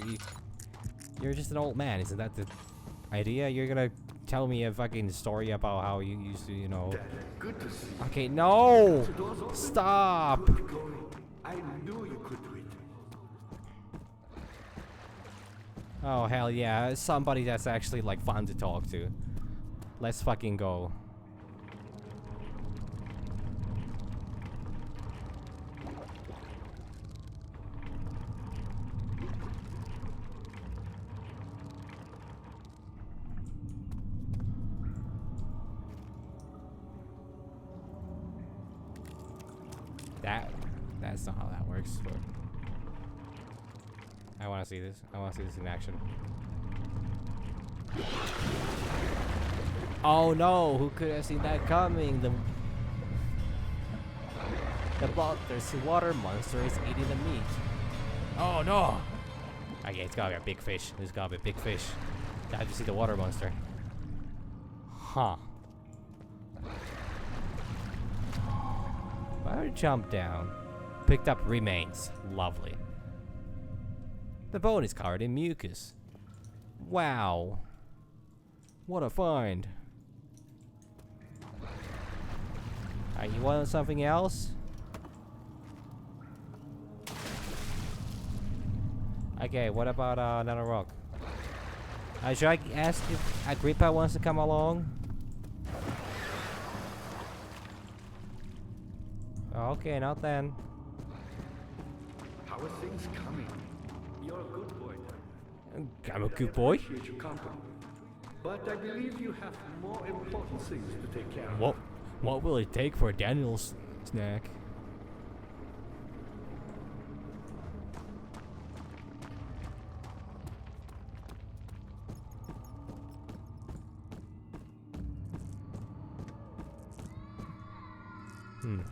You're just an old man, isn't that the idea? You're gonna tell me a fucking story about how you used to, Good to see you. Okay, no! The door's open. Stop! Good going. I knew you could do it. Oh, hell yeah. Somebody that's actually, like, fun to talk to. Let's fucking go. That's not how that works, but I want to see this. I want to see this in action. Oh no, who could have seen that coming? The bloodthirsty water monster is eating the meat. Oh no! Okay, it's gotta be a big fish. There's gotta be a big fish. Time to see the water monster. Huh. I jumped down. Picked up remains. Lovely. The bone is covered in mucus. Wow. What a find. You want something else? Okay, what about another rock? Should I ask if Agrippa wants to come along? Okay, not then. How are things coming? You're a good boy. I'm a good boy. Appreciate your company. But I believe you have more important things to take care of. What will it take for Daniel's snack?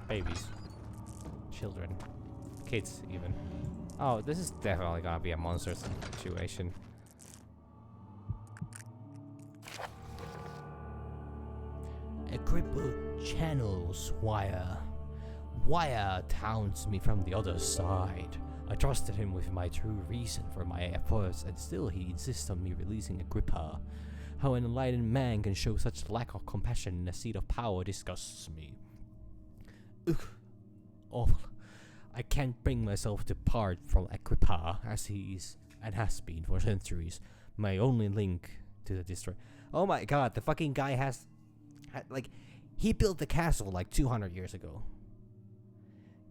Babies. Children. Kids, even. Oh, this is definitely gonna be a monster situation. Agrippa channels wire. Wire taunts me from the other side. I trusted him with my true reason for my efforts, and still he insists on me releasing Agrippa. How an enlightened man can show such lack of compassion in a seat of power disgusts me. Ugh. Awful. I can't bring myself to part from Agrippa, as he is, and has been for centuries, my only link to the district. Oh my god, the fucking guy has like, he built the castle like 200 years ago.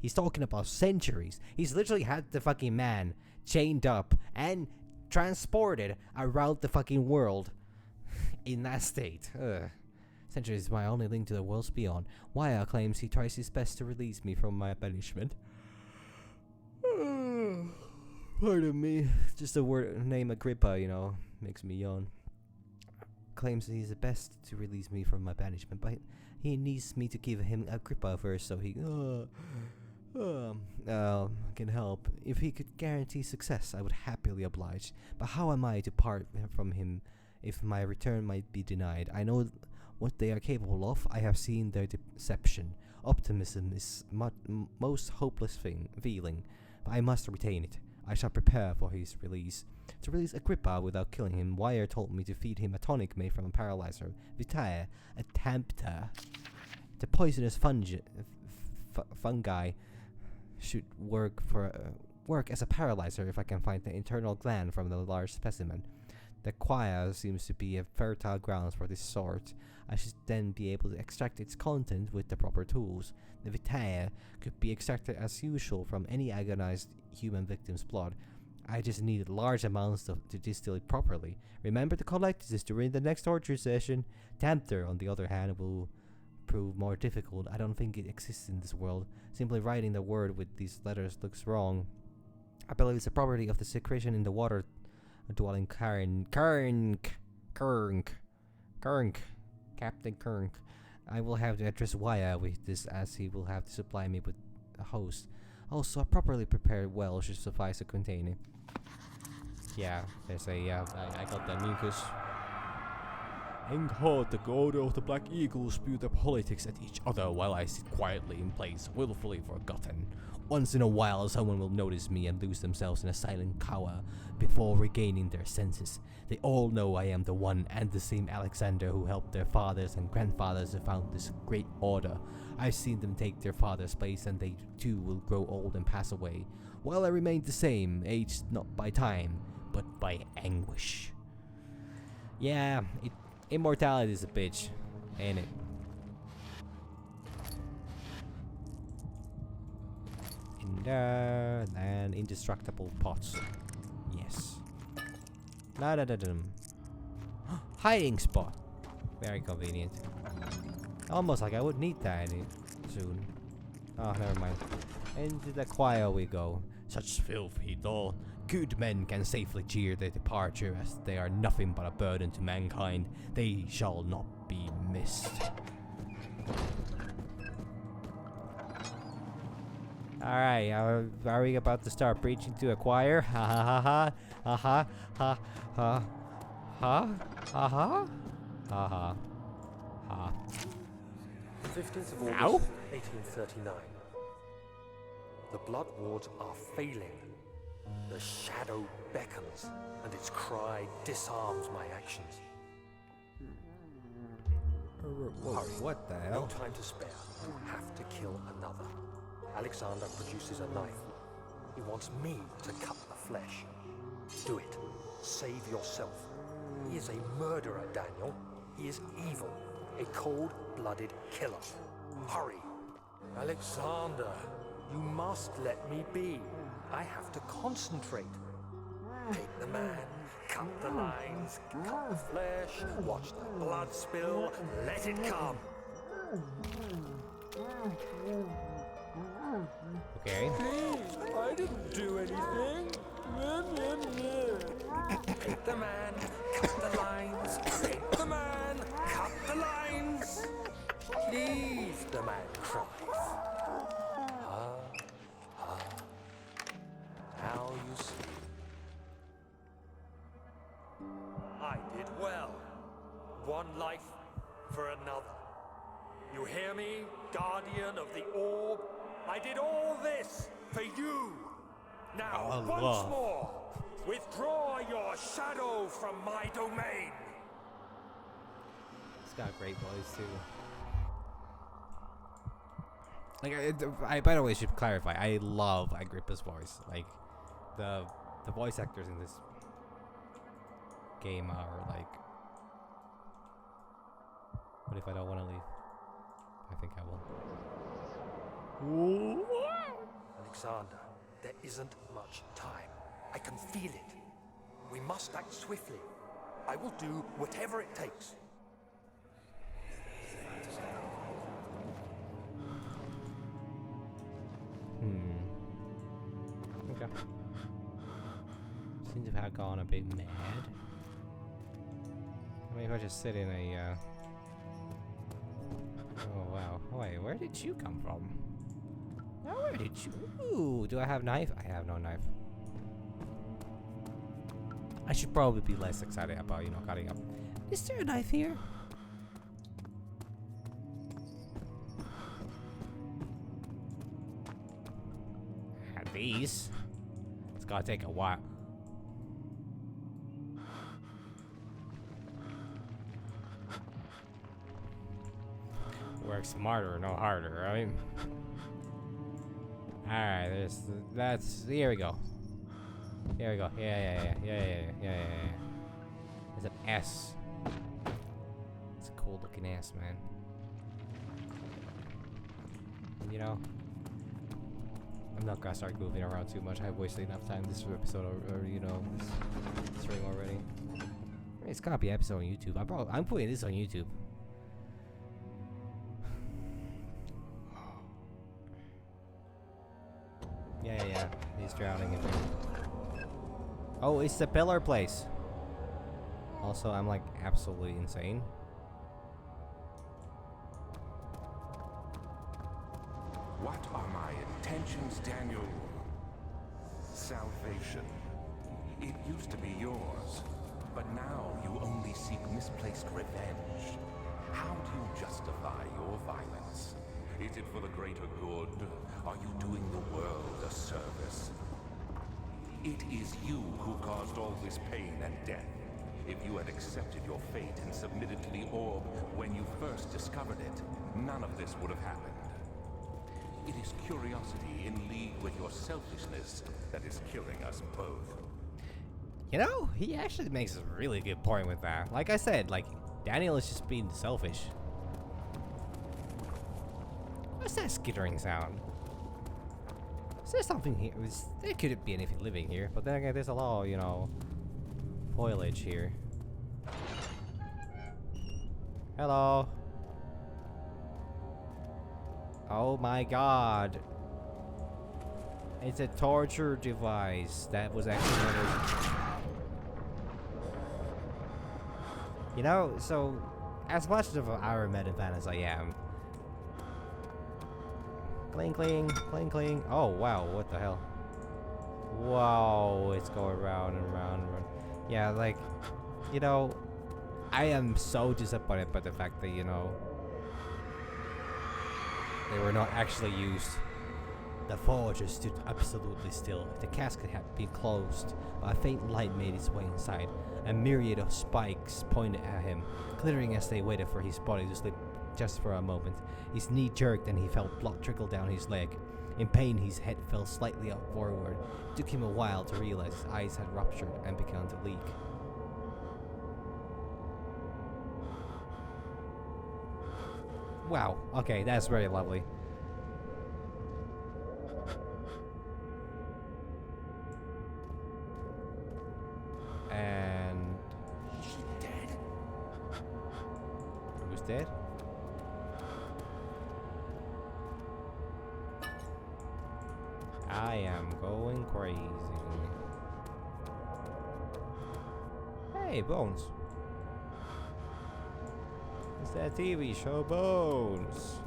He's talking about centuries. He's literally had the fucking man chained up and transported around the fucking world in that state. Ugh. Centuries is my only link to the worlds beyond. Wire claims he tries his best to release me from my banishment. Pardon me. Just the word name Agrippa, you know, makes me yawn. Claims he's the best to release me from my banishment, but he needs me to give him Agrippa first so he can help. If he could guarantee success, I would happily oblige. But how am I to part from him if my return might be denied? I know what they are capable of. I have seen their deception. Optimism is most hopeless feeling, but I must retain it. I shall prepare for his release. To release Agrippa without killing him, Wire told me to feed him a tonic made from a paralyzer, Vitae, a tempter. The poisonous fungi should work as a paralyzer if I can find the internal gland from the large specimen. The quia seems to be a fertile ground for this sort. I should then be able to extract its content with the proper tools. The Vitae could be extracted as usual from any agonized human victim's blood. I just needed large amounts to distill it properly. Remember to collect this during the next torture session. Tempter, on the other hand, will prove more difficult. I don't think it exists in this world. Simply writing the word with these letters looks wrong. I believe it's a property of the secretion in the water dwelling Captain Kernk. I will have to address Waya with this, as he will have to supply me with a host. Also, a properly prepared well should suffice to contain it. Yeah, there's I got the mucus. And heard the order of the Black Eagle spew their politics at each other while I sit quietly in place, willfully forgotten. Once in a while, someone will notice me and lose themselves in a silent cower before regaining their senses. They all know I am the one and the same Alexander who helped their fathers and grandfathers to found this great order. I've seen them take their father's place, and they too will grow old and pass away, while I remain the same, aged not by time, but by anguish. Yeah, immortality is a bitch, ain't it? And indestructible pots. Yes. Hiding spot. Very convenient. Almost like I would need that soon. Oh, never mind. Into the choir we go. Such filthy dull. Good men can safely cheer their departure, as they are nothing but a burden to mankind. They shall not be missed. Alright, are we about to start preaching to a choir? Ha ha ha ha ha ha ha ha ha ha ha ha ha. 15th of August, 1839. The blood wards are failing. The shadow beckons, and its cry disarms my actions. Hurry. What the No hell? time to spare. You have to kill another. Alexander produces a knife. He wants me to cut the flesh. Do it. Save yourself. He is a murderer, Daniel. He is evil. A cold-blooded killer. Hurry. Alexander, you must let me be. I have to concentrate. Take the man. Cut the lines. Cut the flesh. Watch the blood spill. Let it come. Okay. Please, I didn't do anything. Take the man, cut the lines. Take the man, cut the lines. Please, the man cries. you see? I did well. One life for another. You hear me, Guardian of the Orb? I did all this for you. Now, Oh, once love. more, withdraw your shadow from my domain. It's got a great voice too. Like, I by the way, should clarify. I love Agrippa's voice. Like, the voice actors in this game are like. What if I don't want to leave? I think I will. Alexander, there isn't much time. I can feel it. We must act swiftly. I will do whatever it takes. Okay. Seems to have gone a bit mad. I mean, if I just sit in a. Oh wow! Wait, where did you come from? Now where did you? Ooh, do I have knife? I have no knife. I should probably be less excited about cutting up. Is there a knife here? These. It's gonna take a while. Work smarter, no harder, right? Alright, here we go. Here we go. Yeah. There's an S. It's a cool looking S, man. You know, I'm not gonna start moving around too much. I've wasted enough time this episode, or this ring already. It's gotta be an episode on YouTube. I'm putting this on YouTube. Yeah. He's drowning in there. Oh, it's the pillar place. Also, I'm like absolutely insane. What are my intentions, Daniel? Salvation. It used to be yours, but now you only seek misplaced revenge. How do you justify your violence? Is it for the greater good? Are you doing the world a service? It is you who caused all this pain and death. If you had accepted your fate and submitted to the orb when you first discovered it, none of this would have happened. It is curiosity in league with your selfishness that is killing us both. You know, he actually makes a really good point with that. Like I said, like, Daniel is just being selfish. What's that skittering sound? Is there something here? There couldn't be anything living here, but then again, there's a lot of, foliage here. Hello. Oh my god. It's a torture device that was actually never... so as much of an Iron Maiden fan as I am, cling cling. Oh wow, what the hell? Whoa, it's going round and round and round. Yeah, like, I am so disappointed by the fact that, they were not actually used. The forger stood absolutely still. The casket had been closed, but a faint light made its way inside. A myriad of spikes pointed at him, glittering as they waited for his body to slip just for a moment. His knee jerked and he felt blood trickle down his leg. In pain, his head fell slightly up forward. It took him a while to realize his eyes had ruptured and begun to leak. Wow, okay, that's very lovely. And... Is she dead? Who's dead? I am going crazy. Hey, Bones. It's that TV show Bones.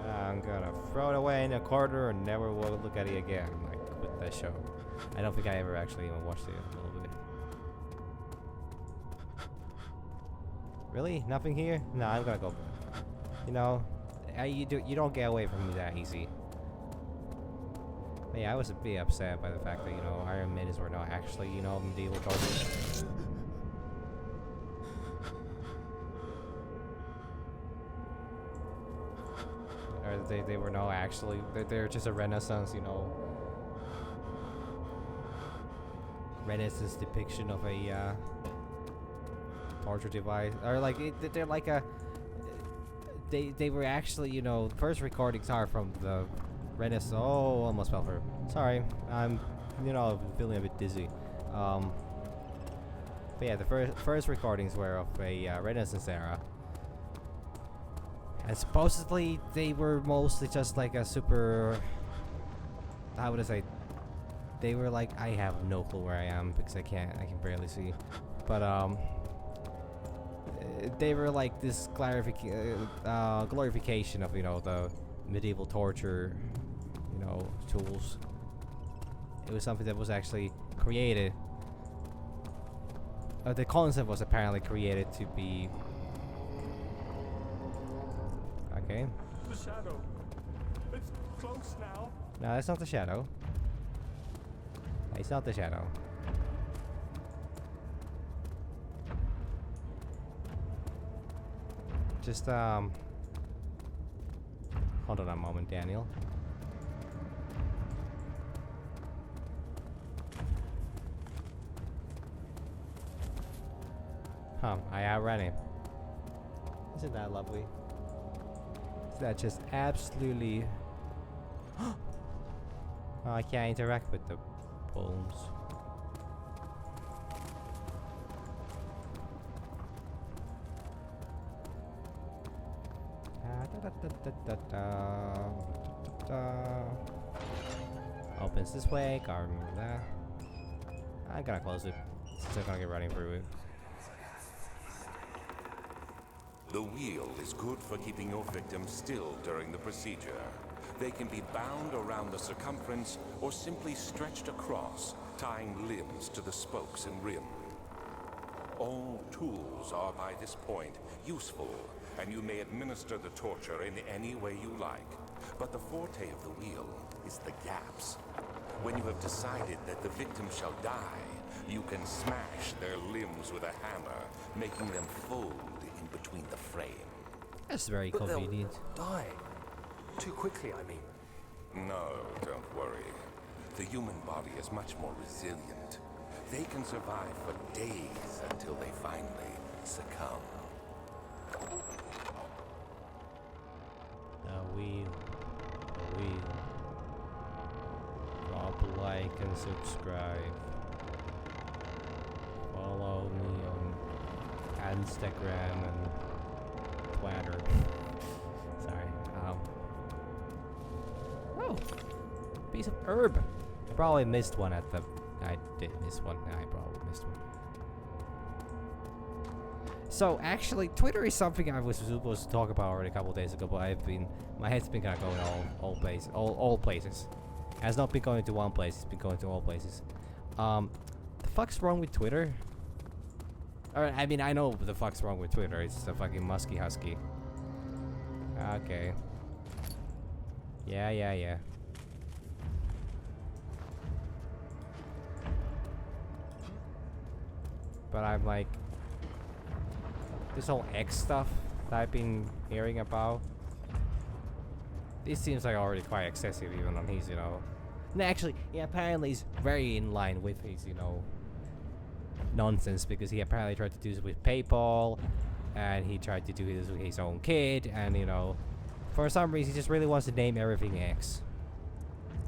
I'm gonna throw it away in a corner and never will look at it again. My with the show. I don't think I ever actually even watched it a little bit. Really? Nothing here? No, I'm gonna go. You know, you don't get away from me that easy. But yeah, I was a bit upset by the fact that, you know, Iron Mids were not actually, you know, medieval torches. Or they were not actually, they're just a Renaissance, you know, Renaissance depiction of a torture device, or like they're like a. They were actually, you know, the first recordings are from the Renaissance. Oh, almost fell through. Sorry, I'm, you know, feeling a bit dizzy. But yeah, the first recordings were of a Renaissance era, and supposedly they were mostly just like a super. How would I say? They were like, I have no clue where I am because I can barely see, but they were like this glorification of, you know, the medieval torture, you know, tools. It was something that was actually created. The concept was apparently created to be. Okay. The shadow. It's close now. No, that's not the shadow. It's not the shadow. Just hold on a moment, Daniel. Huh, I outran him. Isn't that lovely? Is that just absolutely... Oh, I can't interact with the poems. Opens this way, can't remember that. I'm gonna close it. Still gonna get running through it. The wheel is good for keeping your victims still during the procedure. They can be bound around the circumference or simply stretched across, tying limbs to the spokes and rim. All tools are by this point useful, and you may administer the torture in any way you like. But the forte of the wheel is the gaps. When you have decided that the victim shall die, you can smash their limbs with a hammer, making them fold in between the frame. That's very But convenient. they'll die. Too quickly, I mean. No, don't worry. The human body is much more resilient. They can survive for days until they finally succumb. The wheel. The wheel. Drop a like and subscribe. Follow me on Instagram and Twitter. Sorry. Oh, piece of herb. I probably missed one at the. I did miss one. I probably missed one. So actually, Twitter is something I was supposed to talk about already a couple days ago, but my head's been kind of going all places, all places. It has not been going to one place. It's been going to all places. The fuck's wrong with Twitter? Or I mean, I know what the fuck's wrong with Twitter. It's the fucking musky husky. Okay. Yeah. But I'm like, this whole X stuff that I've been hearing about, this seems like already quite excessive even on his, you know. And actually, he apparently is very in line with his, you know, nonsense, because he apparently tried to do this with PayPal, and he tried to do this with his own kid, and, you know, for some reason he just really wants to name everything X.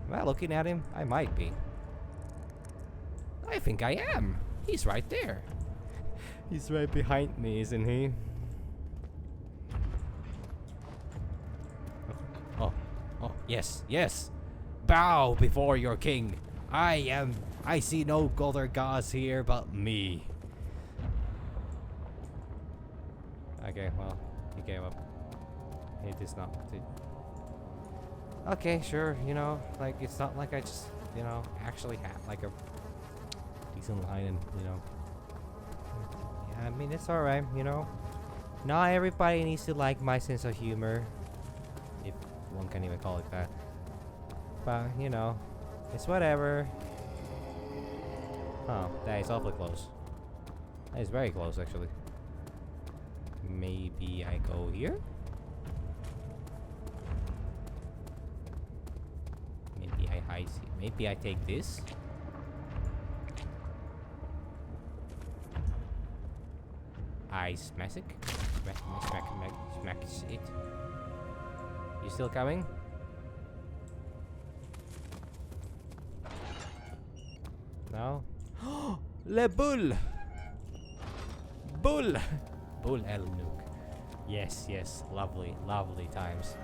Am I looking at him? I might be. I think I am. He's right there. He's right behind me, isn't he? Oh, yes. Bow before your king. I see no other gods here but me. Okay, well, he gave up. He does not. Okay, sure, you know, like, it's not like I just you know, actually have like a decent line and, you know. Yeah, I mean, it's alright, you know. Not everybody needs to like my sense of humor, if one can even call it that. But, you know, it's whatever. Oh, that is awfully close. That is very close, actually. Maybe I go here? Maybe I hide. Maybe I take this? I smash it. Smack it. You still coming? No? Le boule! Bull! Bull El Nuke. Yes, yes. Lovely, lovely times.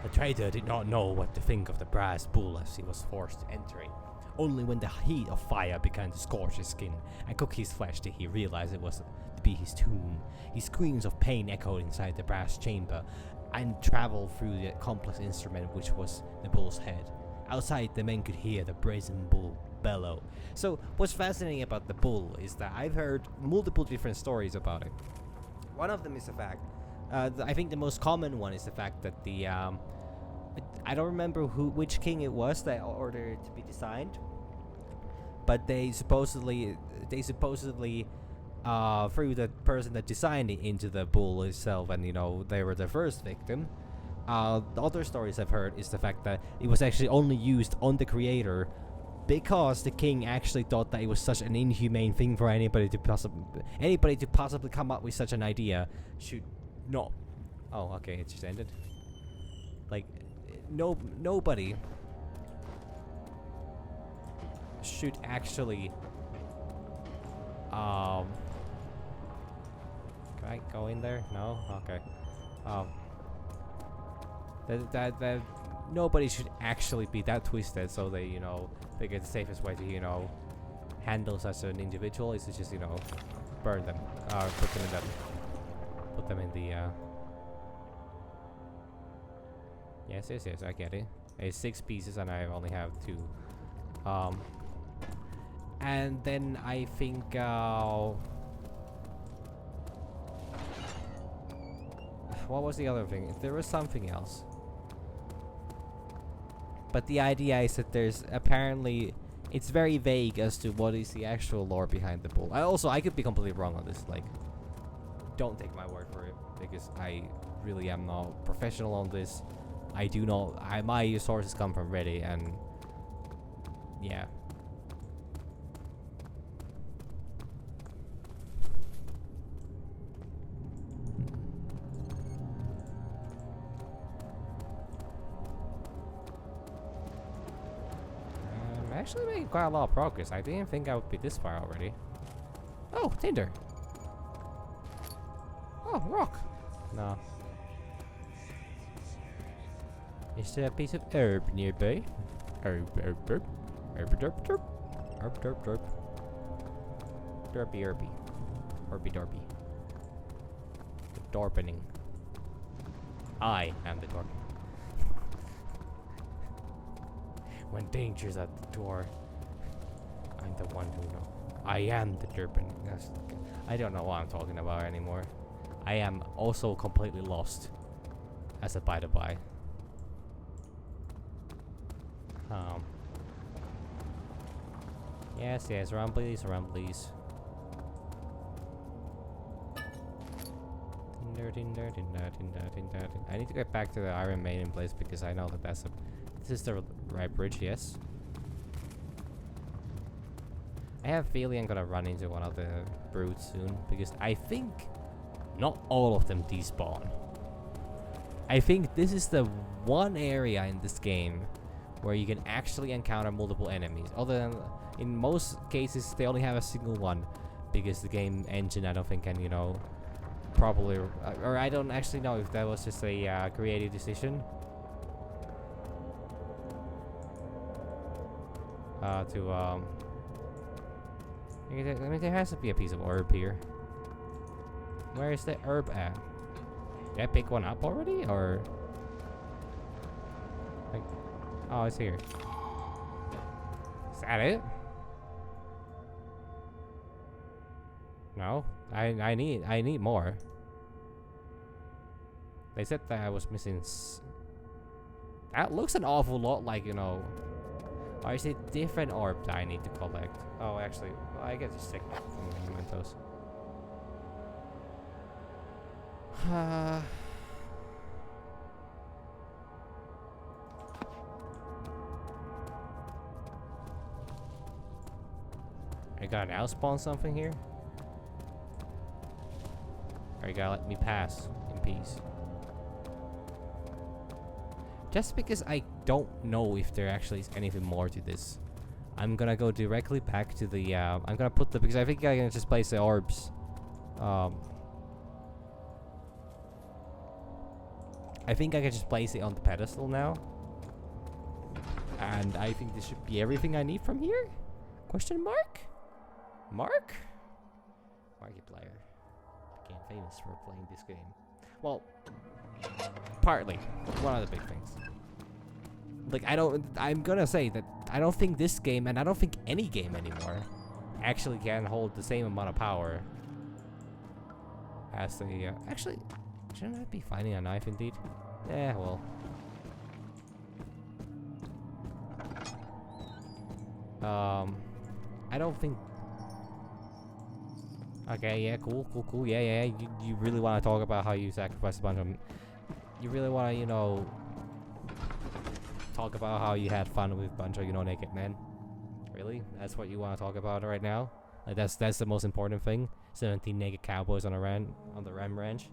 The trader did not know what to think of the brass bull as he was forced to enter it. Only when the heat of fire began to scorch his skin and cook his flesh did he realize it was to be his tomb. His screams of pain echoed inside the brass chamber and traveled through the complex instrument which was the bull's head. Outside, the men could hear the brazen bull bellow. So, what's fascinating about the bull is that I've heard multiple different stories about it. One of them is the fact, I think the most common one is the fact that the, I don't remember which king it was that ordered it to be designed, but they supposedly threw the person that designed it into the bull itself, and you know, they were the first victim. The other stories I've heard is the fact that it was actually only used on the creator because the king actually thought that it was such an inhumane thing for anybody to possibly come up with such an idea should not. Oh, okay, it just ended. Like, nobody should actually. Can I go in there? No. Okay. That nobody should actually be that twisted, so they, you know, figure the safest way to, you know, handle such an individual is to just, you know, burn them, put them in the. Yes, I get it. It's 6 pieces, and I only have 2. And then I think, what was the other thing? There was something else. But the idea is that there's apparently, it's very vague as to what is the actual lore behind the bull. I could be completely wrong on this. Like, don't take my word for it, because I really am not professional on this. I do not. My sources come from Reddit, and yeah. Actually making quite a lot of progress. I didn't think I would be this far already. Oh, Tinder. Oh, rock. No. Is there a piece of herb nearby? Herb. Derpy. Herby dorpy. The dorpening. I am the dorpening. When danger's at the door, I'm the one who knows. I am the Durban. I don't know what I'm talking about anymore. I am also completely lost. As a by the by. Yes, run please. Tinder. I need to get back to the Iron Maiden place because I know that this is the right bridge, yes. I have a feeling I'm gonna run into one of the brutes soon because I think not all of them despawn. I think this is the one area in this game where you can actually encounter multiple enemies. Other than in most cases they only have a single one because the game engine I don't think can, you know, properly or I don't actually know if that was just a creative decision. I mean, there has to be a piece of herb here. Where is the herb at? Did I pick one up already, or? Like, oh, it's here. Is that it? No, I need more. They said that I was missing. That looks an awful lot like, you know. Or is it different orbs I need to collect? Oh, actually, well, I get to check from the mementos. I gotta now spawn something here? Or you gotta let me pass in peace? Just because I don't know if there actually is anything more to this, I'm gonna go directly back to the, I'm gonna put the, because I think I can just place the orbs, I think I can just place it on the pedestal now. And I think this should be everything I need from here? Question mark? Mark? Markiplier became famous for playing this game. Well, partly. One of the big things. Like, I'm gonna say that I don't think this game, and I don't think any game anymore, actually can hold the same amount of power as the, actually, shouldn't I be finding a knife indeed? Yeah, well. I don't think. Okay, yeah, cool. Yeah. You really want to talk about how you sacrificed a bunch of. You really want to, you know, talk about how you had fun with a bunch of, you know, naked men? Really? That's what you want to talk about right now? Like that's the most important thing. 17 naked cowboys on the Ram Ranch.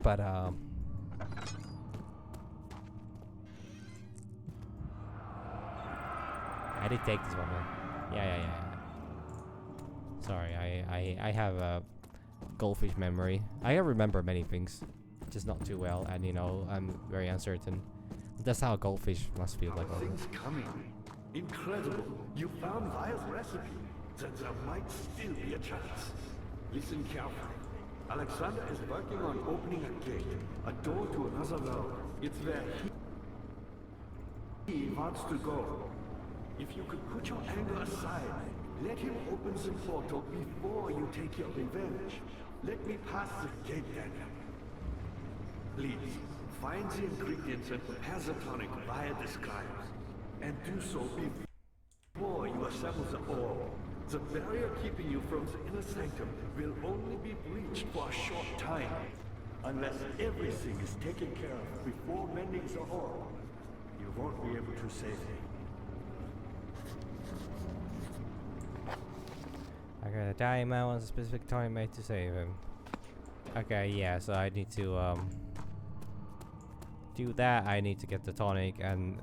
But I did take this one, man. Yeah. Sorry, I have a goldfish memory. I can remember many things, just not too well, and you know, I'm very uncertain. That's how a goldfish must feel like. Things coming. Incredible. You found Vile's recipe. Then there might still be a chance. Listen carefully. Alexander is working on opening a gate, a door to another world. It's where he wants to go. If you could put your anger aside, let him open the portal before you take your revenge. Let me pass the gate, Daniel. Please, find the ingredients and prepare the tonic via describes. And do so before you assemble the orb. The barrier keeping you from the inner sanctum will only be breached for a short time. Unless everything is taken care of before mending the orb, you won't be able to save me. Okay, the dying man wants a specific tonic made to save him. Okay, yeah, so I need to do that. I need to get the tonic, and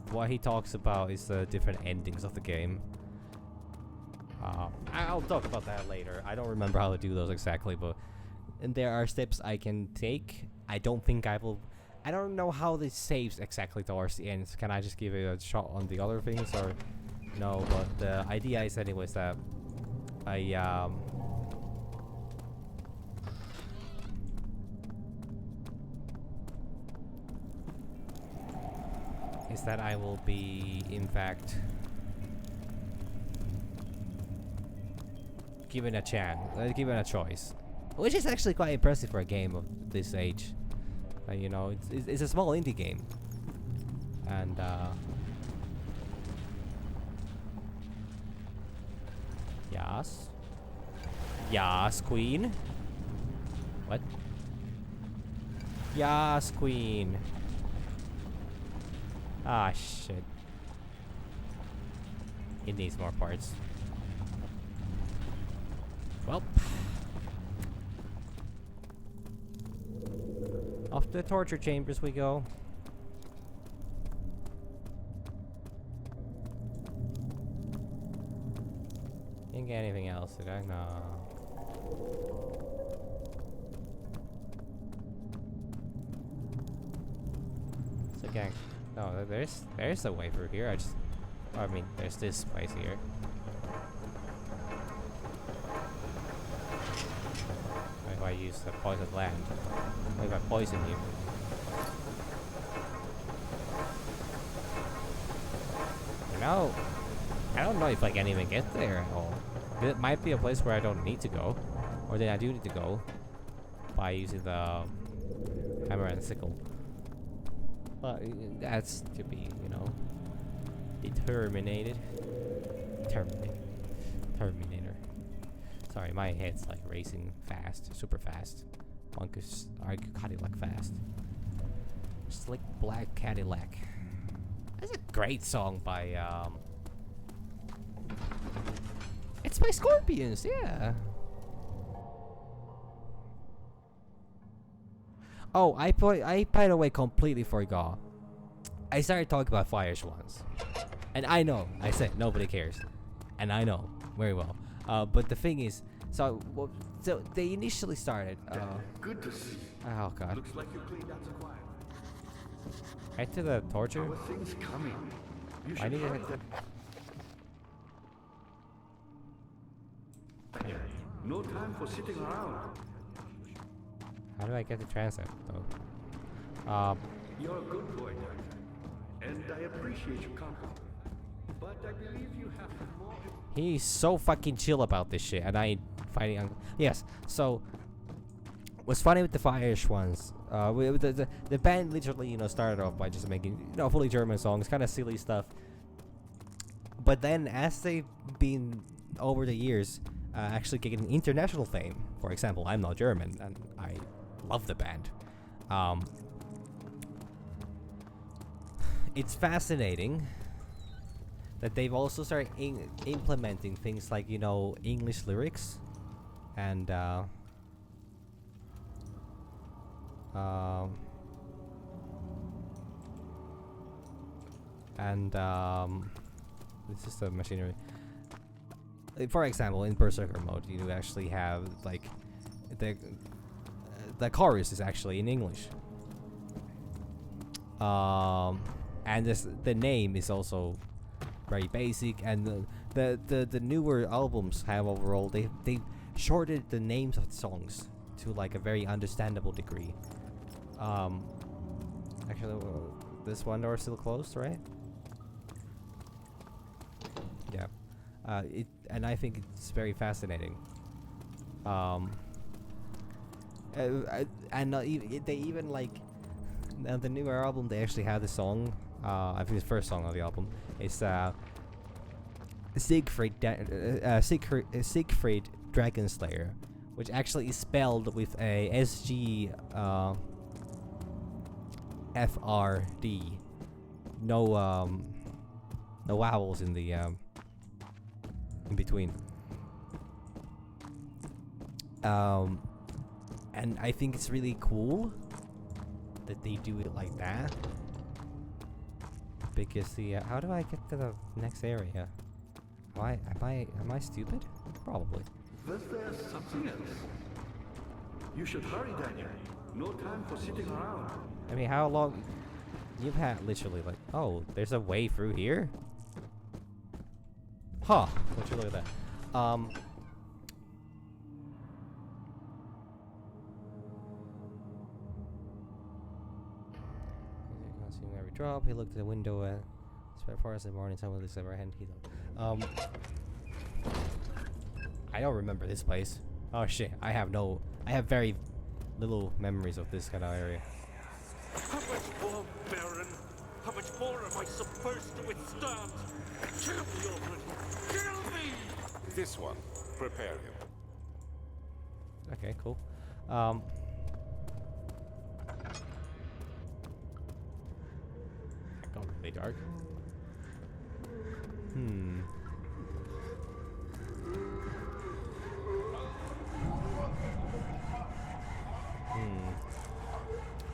what he talks about is the different endings of the game. I'll talk about that later. I don't remember how to do those exactly, but and there are steps I can take. I don't think I will. I don't know how this saves exactly towards the end. Can I just give it a shot on the other things, or no? But the idea is anyways that I will be, in fact, given a chance, given a choice, which is actually quite impressive for a game of this age. You know, it's a small indie game, and yes, queen. What? Yes, queen. Ah, shit. It needs more parts. Well. Off to the torture chambers we go. Didn't get anything else, did I? No. So gang. No, there's a way through here. I mean, there's this place here. Why use the poisoned land. What if I poison you? You know, I don't know if I can even get there at all. It might be a place where I don't need to go. Or then I do need to go. By using the hammer and sickle. But that's to be, you know, determinated. Terminator. Sorry, my head's like racing fast, super fast. One could argue Cadillac fast. Slick Black Cadillac. That's a great song by it's by Scorpions, yeah. Oh, I by the way completely forgot. I started talking about Fire Swans. And I know, I said nobody cares. And I know very well. But the thing is, so they initially started. Good to see. Oh god. Looks like you cleaned out the choir. Right to the torture. How are things coming? You I should need to hurry. hit No time for sitting around. How do I get the transit though? You're a good boy, Doctor. And I appreciate your compliment. But I believe you have more. He's so fucking chill about this shit, and I ain't fighting. Yes. So, what's funny with the Fire Swans? The band literally, you know, started off by just making, you know, fully German songs, kind of silly stuff. But then, as they've been over the years, actually getting international fame. For example, I'm not German, and I love the band. It's fascinating that they've also started implementing things like, you know, English lyrics and this is the machinery. For example, in Berserker mode, you actually have like the chorus is actually in English. And the name is also very basic, and the newer albums have overall they shortened the names of the songs to like a very understandable degree. Actually, this one door is still closed, right? Yeah. And I think it's very fascinating. They even like the newer album. They actually have the song. I think the first song of the album is Siegfried Dragonslayer, which actually is spelled with a SGFRD. No vowels in the in between. And I think it's really cool that they do it like that. Because the how do I get to the next area? Am I stupid? Probably. Was there something else? You should hurry, Daniel. No time for sitting around. I mean, how long? You've had literally like, oh, there's a way through here? Huh. Don't you look at that. Seeing every drop, he looked at the window at as far as the morning time with his ever hand he thought. I don't remember this place. Oh shit, I have very little memories of this kind of area. How much more, Baron? How much more am I supposed to withstand? Kill me already! Kill me! This one. Prepare him. Okay, cool. It got really dark.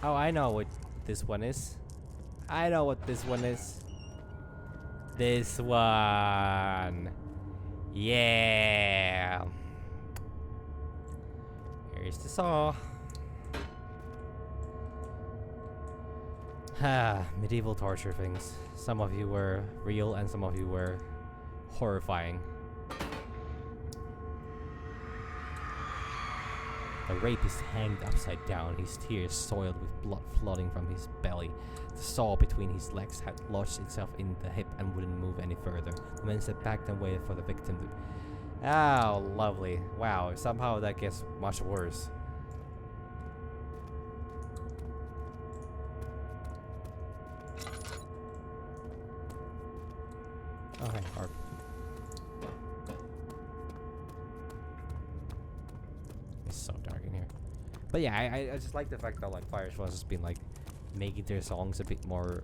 Oh, I know what this one is. I know what this one is. This one. Yeah. Here's the saw. Medieval torture things. Some of you were real and some of you were horrifying. The rapist hanged upside down, his tears soiled with blood flooding from his belly. The saw between his legs had lodged itself in the hip and wouldn't move any further. The man sat back and waited for the victim to... Oh, lovely. Wow, somehow that gets much worse. Oh, hey, harp. It's so dark in here. But yeah, I just like the fact that like Fireflies has been like making their songs a bit more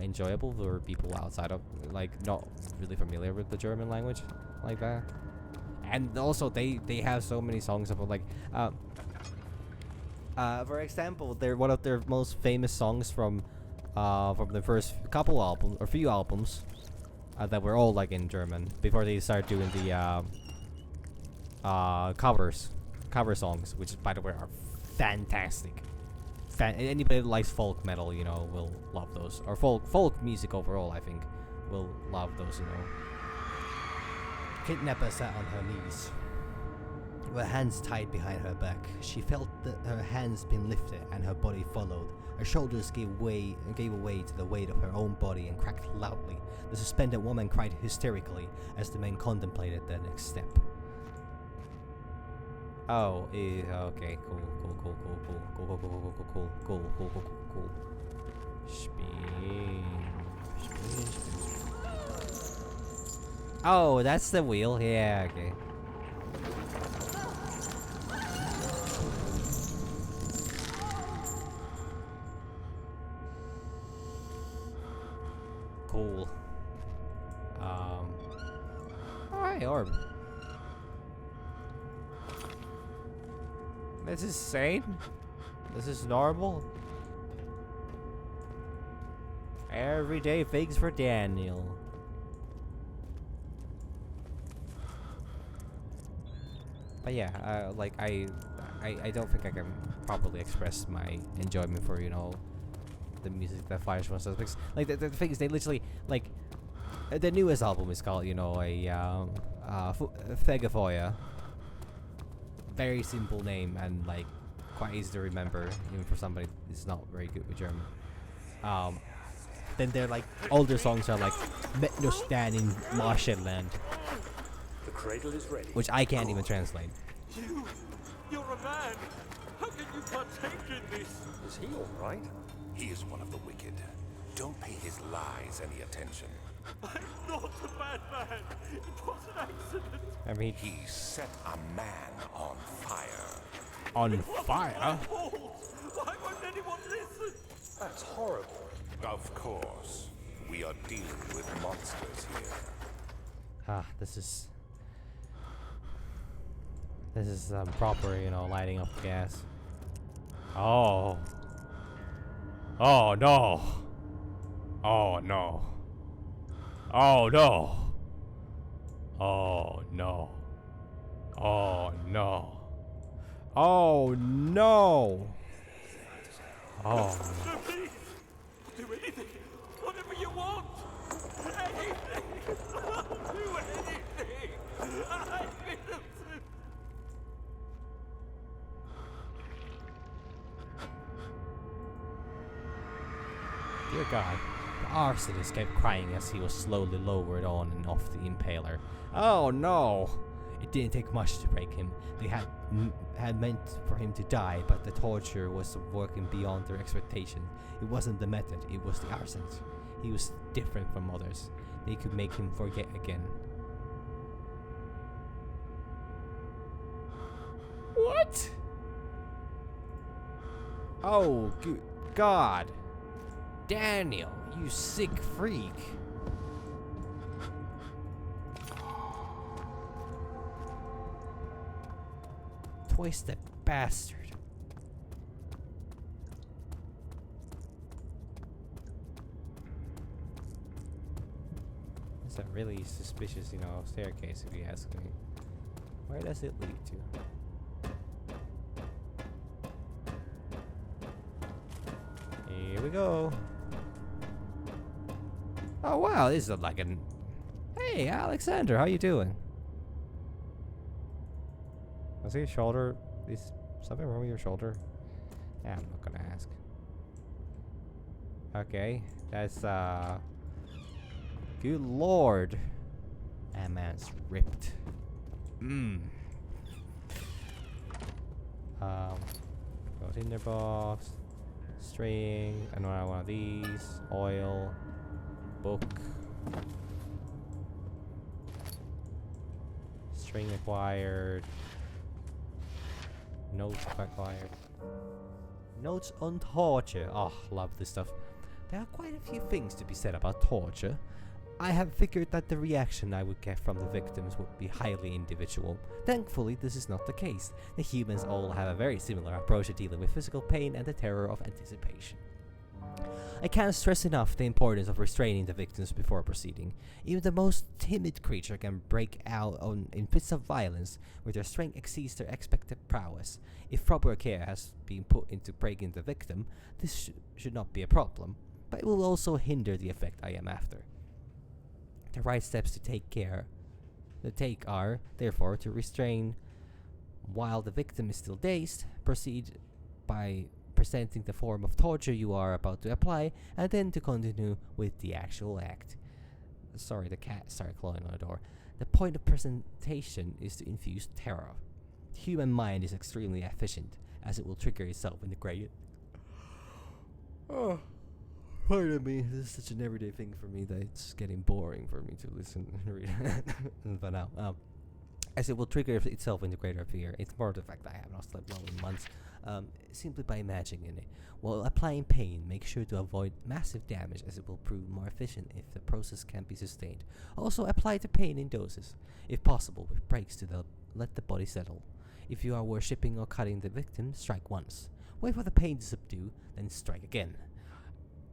enjoyable for people outside of like not really familiar with the German language like that. And also they have so many songs about like for example, they're one of their most famous songs from the first couple albums or few albums that were all like in German before they started doing the cover songs, which by the way are fantastic. Anybody that likes folk metal, you know, will love those, or folk music overall, I think, will love those, you know. Kidnapper sat on her knees, with her hands tied behind her back. She felt that her hands been lifted and her body followed. Her shoulders gave way to the weight of her own body and cracked loudly. The suspended woman cried hysterically as the man contemplated the next step. Oh, okay, cool. Spin. Oh, that's the wheel. Yeah, okay. Cool. Alright, orb. This is sane. This is normal. Everyday things for Daniel. But yeah, like I don't think I can properly express my enjoyment for, you know, the music that Fireflies does. Because like the thing is, they literally like the newest album is called, you know, Fegefeuer. Very simple name and like quite easy to remember, even for somebody who's not very good with German. Then their like older songs are like "Met no stand in Marshland," The cradle is ready. which I can't even translate. You're a man. How can you partake in this? Is he all right? He is one of the wicked. Don't pay his lies any attention. I'm not a bad man. It was an accident. I mean, He set a man on fire. on fire. Why won't anyone listen? That's horrible. Of course. We are dealing with monsters here. Ah, this is proper, you know, lighting up the gas. Oh. Oh no. Oh no. Oh no. Oh no. Oh no. Oh no. Oh no. So please, do anything. Whatever you want. Anything. I'll do anything. I'm innocent. Dear God, the arsonist kept crying as he was slowly lowered on and off the impaler. Oh no! It didn't take much to break him. They had meant for him to die, but the torture was working beyond their expectation. It wasn't the method, it was the arsonist. He was different from others. They could make him forget again. What? Oh, good God. Daniel, you sick freak. Twisted bastard. It's a really suspicious, you know, staircase if you ask me. Where does it lead to? Here we go. Oh wow, this is like an... Hey, Alexander, how you doing? I see your shoulder is Something wrong with your shoulder? Yeah, I'm not gonna ask. Okay, that's good lord. That man's ripped. Tinderbox, string, another one of these, oil, book, string acquired, notes acquired, notes on torture. Oh, love this stuff. There are quite a few things to be said about torture. I have figured that the reaction I would get from the victims would be highly individual. Thankfully, this is not the case. The humans all have a very similar approach to dealing with physical pain and the terror of anticipation. I can't stress enough the importance of restraining the victims before proceeding. Even the most timid creature can break out in fits of violence where their strength exceeds their expected prowess. If proper care has been put into breaking the victim, this should not be a problem, but it will also hinder the effect I am after. The right steps to take are, therefore, to restrain while the victim is still dazed, proceed by presenting the form of torture you are about to apply, and then to continue with the actual act. Sorry, the cat started clawing on the door. The point of presentation is to infuse terror. The human mind is extremely efficient, as it will trigger itself in the gradient. Oh. Pardon me, this is such an everyday thing for me that it's getting boring for me to listen and read. But now, as it will trigger itself into greater fear. It's more the fact that I have not slept well in months, simply by imagining it. While applying pain, make sure to avoid massive damage, as it will prove more efficient if the process can be sustained. Also, apply the pain in doses, if possible, with breaks to let the body settle. If you are worshipping or cutting the victim, strike once. Wait for the pain to subdue, then strike again.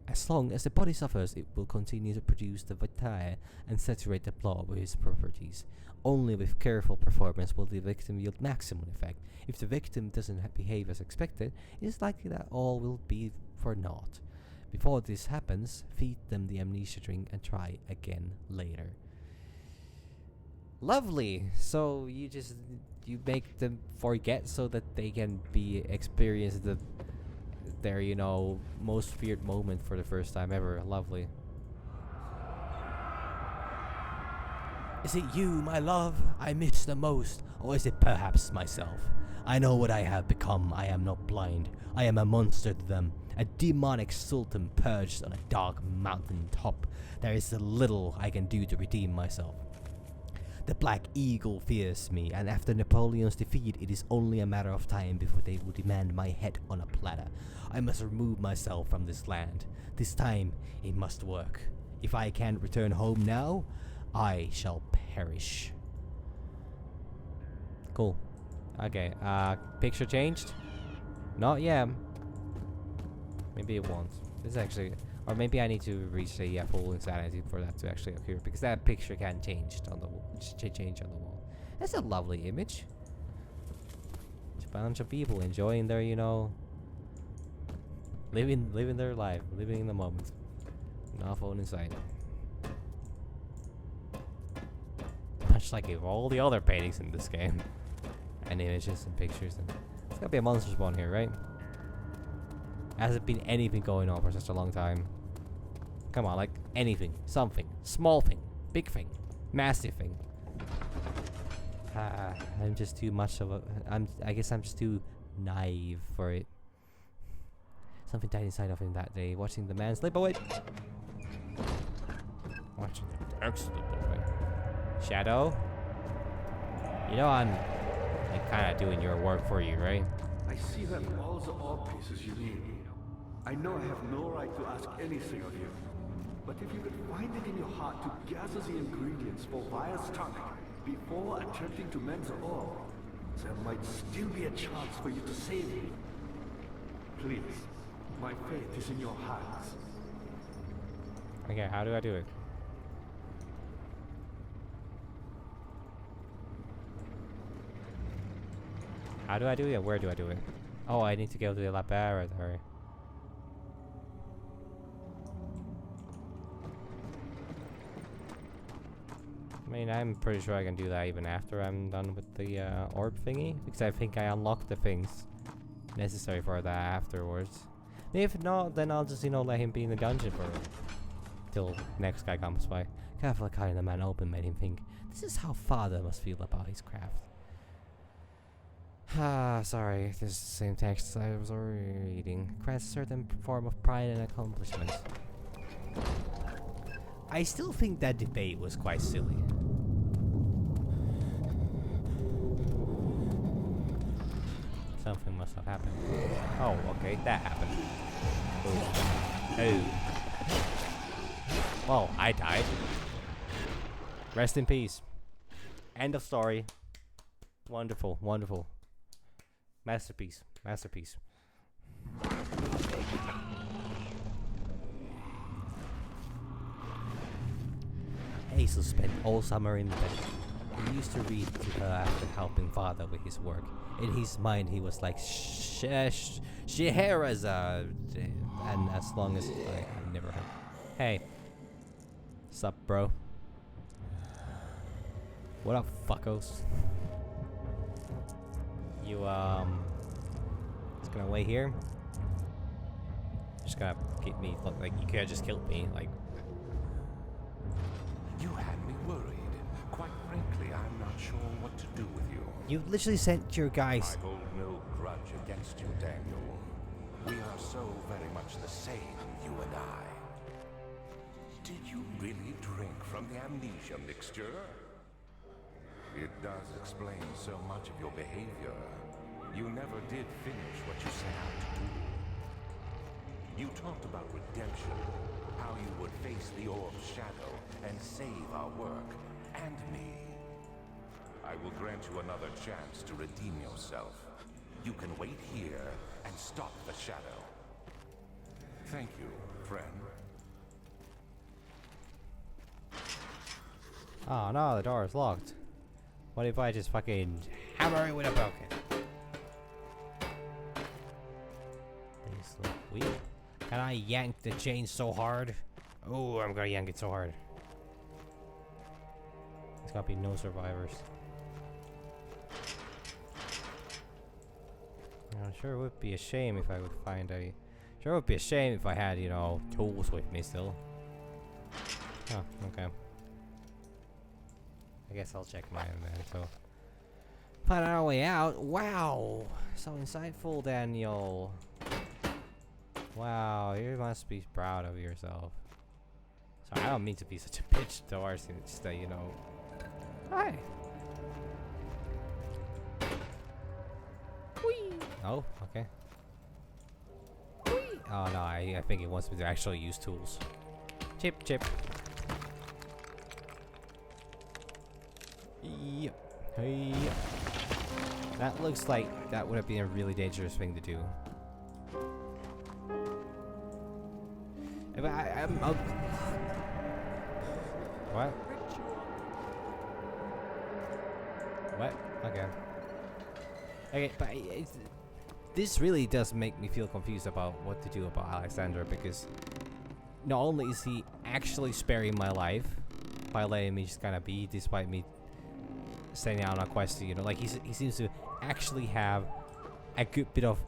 As long as the body suffers, it will continue to produce the vitae and saturate the blood with its properties. Only with careful performance will the victim yield maximum effect. If the victim doesn't behave as expected, it is likely that all will be for naught. Before this happens, feed them the amnesia drink and try again later. Lovely. So you make them forget so that they can experience their most feared moment for the first time ever. Lovely. Is it you, my love, I miss the most, or is it perhaps myself? I know what I have become. I am not blind. I am a monster to them, a demonic sultan perched on a dark mountain top. There is little I can do to redeem myself. The Black Eagle fears me, and after Napoleon's defeat, it is only a matter of time before they will demand my head on a platter. I must remove myself from this land. This time, it must work. If I can't return home now, I shall perish. Cool. Okay, picture changed? Not yet. Maybe it won't. This is actually... Or maybe I need to reach the full insanity for that to actually occur, because that picture can change on the wall. That's a lovely image. It's a bunch of people enjoying their, living their life, living in the moment. Not phone inside. Much like all the other paintings in this game, and images and pictures, and there's gotta be a monster spawn here, right? Hasn't been anything going on for such a long time. Come on, like anything, something, small thing, big thing, massive thing. I'm just too much of a. I guess I'm just too naive for it. Something died inside of him that day, watching the man slip away. Watching the dark slip away. Shadow, I'm kind of doing your work for you, right? I see that all the ore pieces you need. I know I have no right to ask anything of you, but if you could find it in your heart to gather the ingredients for Vire's tonic before attempting to mend the ore, there might still be a chance for you to save me. Please, my fate is in your hands. Okay, how do I do it? How do I do it? Where do I do it? Oh, I need to go to the laboratory. I mean, I'm pretty sure I can do that even after I'm done with the orb thingy, because I think I unlocked the things necessary for that afterwards. If not, then I'll just, let him be in the dungeon for till next guy comes by. Careful cutting the man open made him think, this is how father must feel about his craft. Sorry, this is the same text I was already reading. Grants a certain form of pride and accomplishment. I still think that debate was quite silly. Something must have happened. Oh, okay, that happened. Oh. Well, I died. Rest in peace. End of story. Wonderful, wonderful. Masterpiece, masterpiece. Hazel spent all summer in bed. He used to read to her after helping father with his work. In his mind, he was like Scheherazade, and as long as I've never heard. Hey, sup, bro? What up, fuckos? You just gonna wait here? Just gonna keep me like you could have just killed me, like. You had me worried. Quite frankly, I'm not sure what to do with you. You literally sent your guys. I hold no grudge against you, Daniel. We are so very much the same, you and I. Did you really drink from the amnesia mixture? It does explain so much of your behavior. You never did finish what you set out to do. You talked about redemption, how you would face the orb's shadow and save our work, and me. I will grant you another chance to redeem yourself. You can wait here and stop the shadow. Thank you, friend. Oh no, the door is locked. What if I just fucking hammer it with a broken? These look weird. Can I yank the chain so hard? Oh, I'm gonna yank it so hard. There's gotta be no survivors. Sure it would be a shame if I would find a... Sure it would be a shame if I had, tools with me still. Oh, okay. I guess I'll check mine then, so... Find our way out? Wow! So insightful, Daniel. Wow, you must be proud of yourself. Sorry, I don't mean to be such a bitch towards him, just that, Hi! Whee! Oh, okay. Whee! Oh no, I think it wants me to actually use tools. Chip, chip. Yep. Hey. That looks like that would have been a really dangerous thing to do. But I'm what? What? Okay. Okay, but this really does make me feel confused about what to do about Alexander, because not only is he actually sparing my life by letting me just kind of be, despite me setting out on a quest, like he seems to actually have a good bit of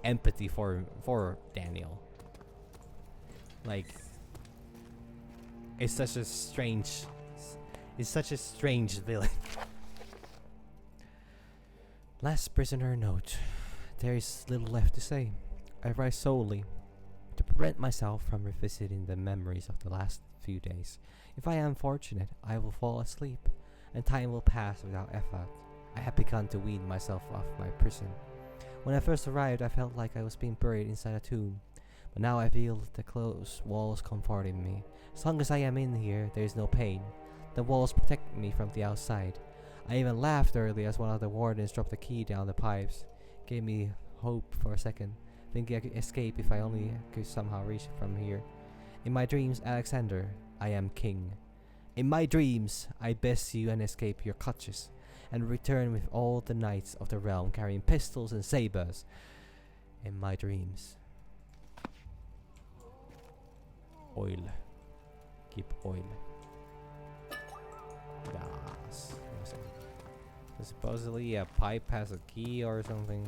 empathy for Daniel. Like, it's such a strange villain. Last prisoner note. There is little left to say. I write solely to prevent myself from revisiting the memories of the last few days. If I am fortunate, I will fall asleep, and time will pass without effort. I have begun to wean myself off my prison. When I first arrived, I felt like I was being buried inside a tomb. But now I feel the closed walls comforting me. As long as I am in here, there is no pain. The walls protect me from the outside. I even laughed earlier as one of the wardens dropped the key down the pipes. Gave me hope for a second, thinking I could escape if I only could somehow reach from here. In my dreams, Alexander, I am king. In my dreams, I best you and escape your clutches, and return with all the knights of the realm carrying pistols and sabers. In my dreams. Oil. Keep oil. Yes. Supposedly a pipe has a key or something.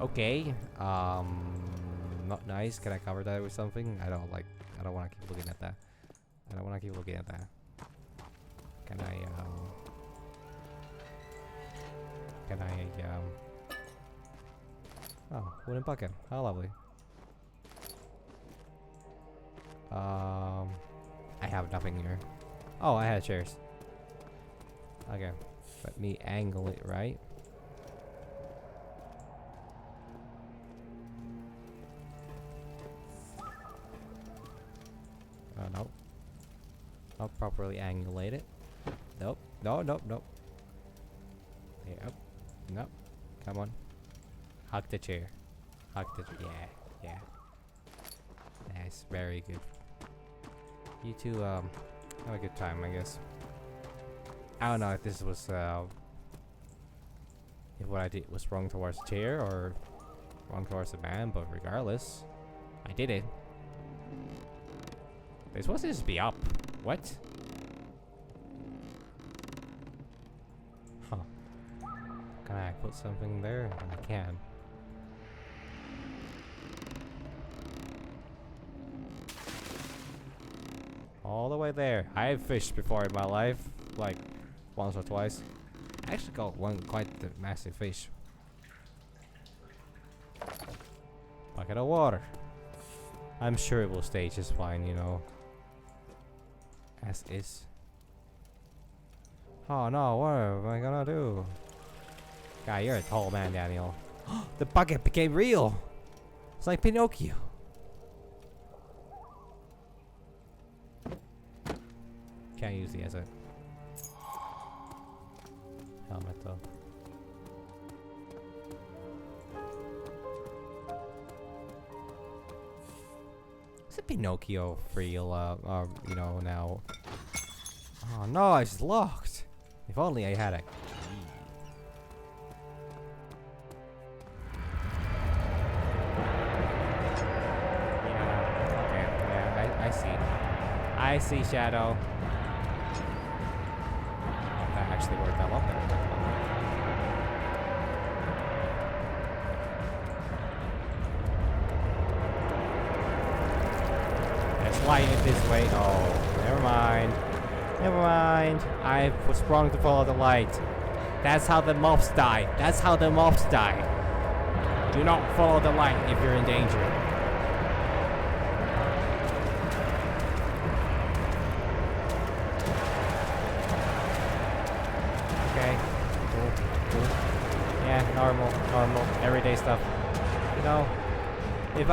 Okay. Not nice. Can I cover that with something? I don't want to keep looking at that. I don't want to keep looking at that. Can I oh, wooden bucket. How lovely. I have nothing here. Oh, I had chairs. Okay. Let me angle it right. Nope. Not properly angulated. Nope. No, nope, nope. Yep. Nope. Come on. Hug the chair. Hug the chair. Yeah, yeah. Nice. Very good. You two, have a good time, I guess. I don't know if this was, if what I did was wrong towards the chair or wrong towards the man, but regardless, I did it. They're supposed to just be up. What? Huh. Can I put something there? I can. All the way there. I've fished before in my life. Like, once or twice. I actually caught one quite massive fish. Bucket of water. I'm sure it will stay just fine, you know. As is. Oh no, what am I gonna do? God, you're a tall man, Daniel. The bucket became real! It's like Pinocchio. Can't use the as a helmet though. Is it Pinocchio real, you know, now? Oh no, it's locked. If only I had a key. Yeah, okay, yeah, I see. I see, Shadow. Oh, that actually worked out well better. Sliding it this way. Oh, never mind. Never mind. I was wrong to follow the light. That's how the moths die. That's how the moths die. Do not follow the light if you're in danger. Okay. Cool. Yeah, normal, everyday stuff. You know, if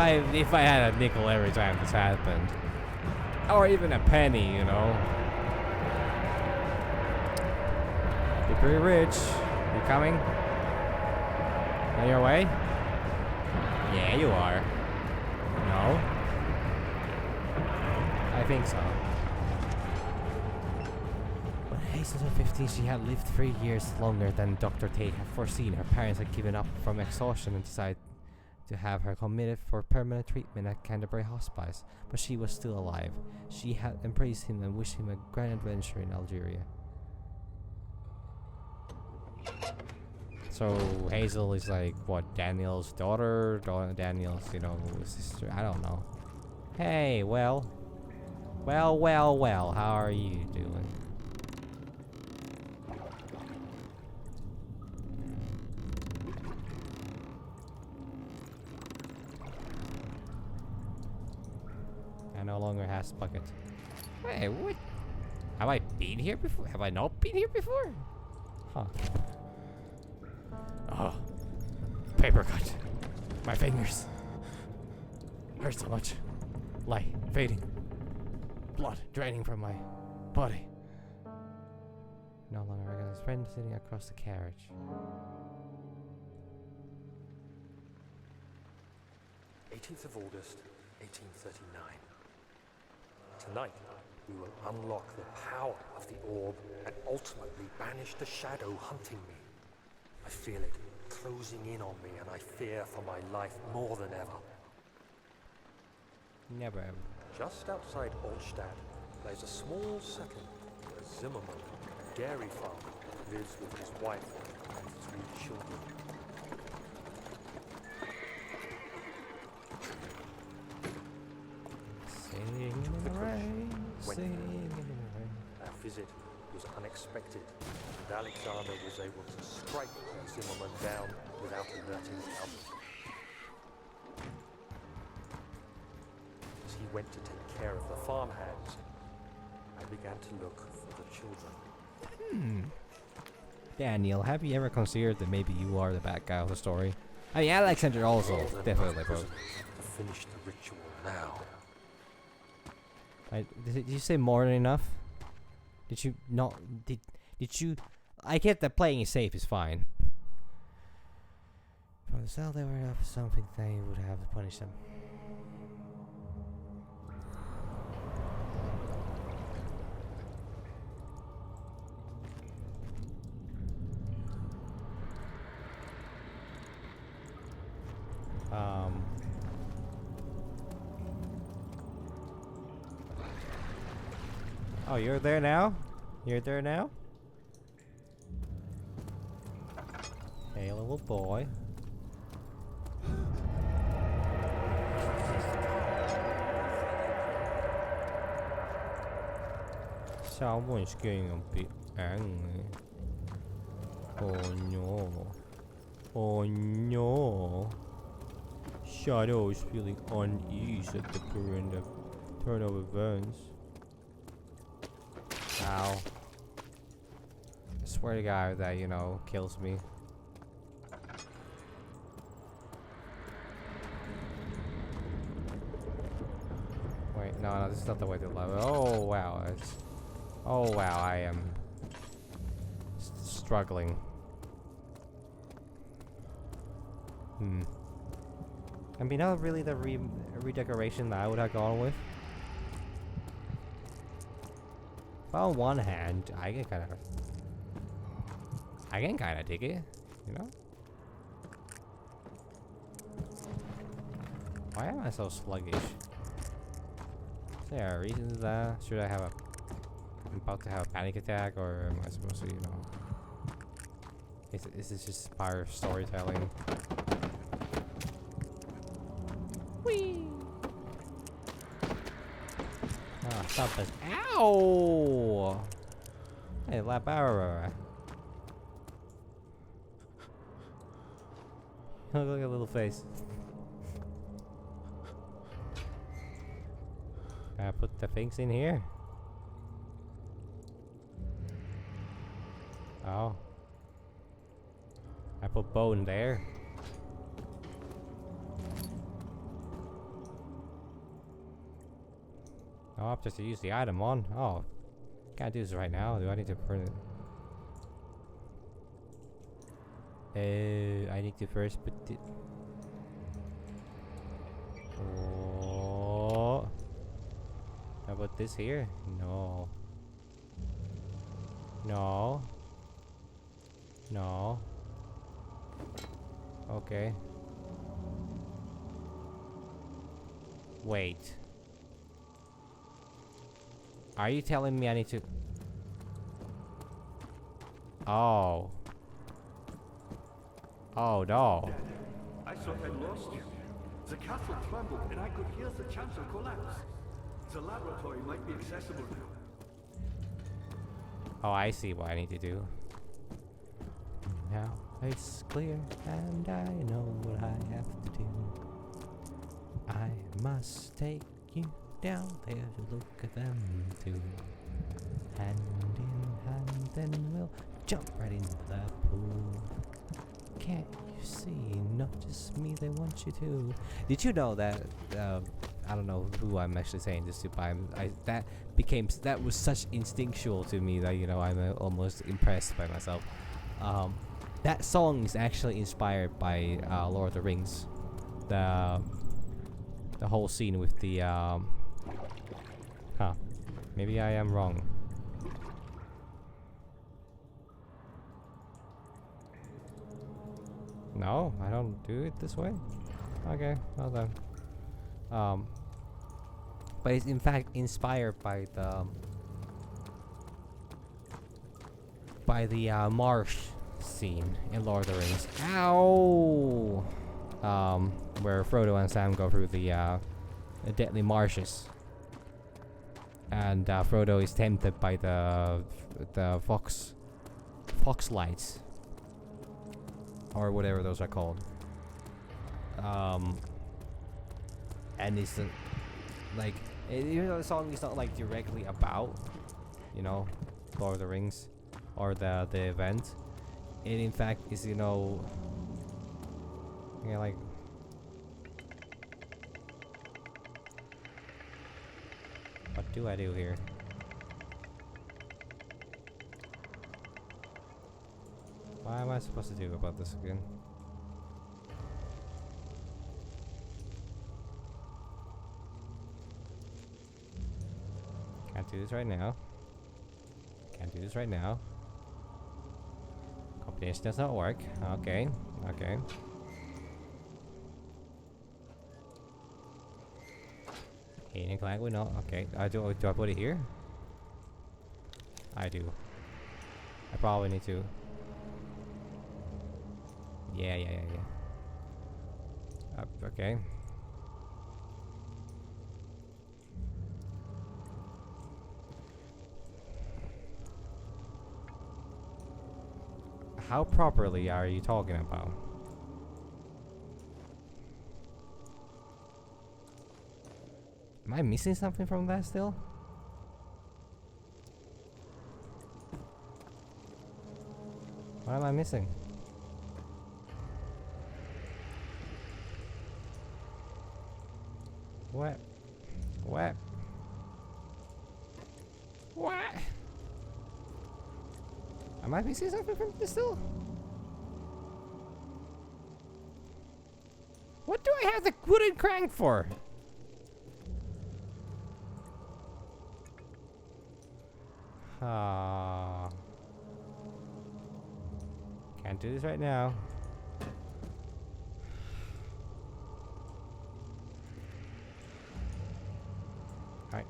I had a nickel every time this happened. Or even a penny, you know. Be pretty rich. You coming? On your way? Yeah, you are. No? I think so. When Hazel was 15, she had lived 3 years longer than Dr. Tate had foreseen. Her parents had given up from exhaustion and decided to have her committed for permanent treatment at Canterbury Hospice, but she was still alive. She had embraced him and wished him a grand adventure in Algeria. So Hazel is like, what, Daniel's daughter? Daniel's, you know, sister? I don't know. Hey, well, how are you doing? No longer has bucket. Hey, what? Have I been here before? Have I not been here before? Huh. Oh. Paper cut. My fingers. Hurt so much. Light fading. Blood draining from my body. No longer recognize his friend sitting across the carriage. August 1839. Tonight, we will unlock the power of the orb and ultimately banish the shadow hunting me. I feel it closing in on me and I fear for my life more than ever. Never ever. Just outside Altstadt, there's a small settlement where Zimmerman, a dairy farmer, lives with his wife and 3 children. Singing in the rain, When- singing in the rain. Our visit was unexpected, and Alexander was able to strike Zimmerman down without alerting the others. As he went to take care of the farmhands, I began to look for the children. Daniel, have you ever considered that maybe you are the bad guy of the story? I mean, Alexander also, All the definitely, bro. prisoners to finish the ritual now. Did you say more than enough? Did you not? Did you? I get that playing it safe is fine. From the cell they were up something they would have to punish them. Oh, you're there now? You're there now? Hey, little boy. Someone's getting a bit angry. Oh no. Oh no. Shadow is feeling unease at the current turn of events. Ow. I swear to God that, you know, kills me. Wait, no, this is not the way to level. Oh, wow. Oh, wow, I am struggling. I mean, not really the redecoration that I would have gone with. But on one hand, I can kind of dig it, you know? Why am I so sluggish? Is there a reason to that? Should I have I'm about to have a panic attack, or am I supposed to, you know? Is this just part of storytelling? Whee! Ah, stop this. Ow! Hey, La Barra. Look at a little face. I put the things in here. Oh. I put bone there. Oh, I have to use the item on. Oh. Can't do this right now. Do I need to print it? I need to first put it. Oh. How about this here? No. No. No. Okay. Wait. Are you telling me I need to... Oh. Oh no. Dad, I thought I lost you. The castle trembled and I could hear the chancel collapse. The laboratory might be accessible now. Oh, I see what I need to do. Now it's clear and I know what I have to do. I must take you down there to look at them too. Hand in hand, then we'll jump right into that pool. Can't you see? Not just me, they want you to. Did you know that? I don't know who I'm actually saying this to, but that was such instinctual to me that, you know, I'm almost impressed by myself. That song is actually inspired by Lord of the Rings. The whole scene with the maybe I am wrong. No, I don't do it this way. Okay, well then. but it's in fact inspired by the marsh scene in Lord of the Rings. Ow! Where Frodo and Sam go through the deadly marshes, and Frodo is tempted by the fox lights, or whatever those are called. And it's like, even though the song is not like directly about, you know, Lord of the Rings or the event, it in fact is, you know, like, what do I do here? What am I supposed to do about this again? Can't do this right now. Can't do this right now. Combination does not work. Okay. Okay. Healing clank will not. Okay. Do I put it here? I do. I probably need to. Yeah. Okay. How properly are you talking about? Am I missing something from that still? What am I missing? What? What? What? Am I missing something from this still? What do I have the wooden crank for? Ah. Can't do this right now.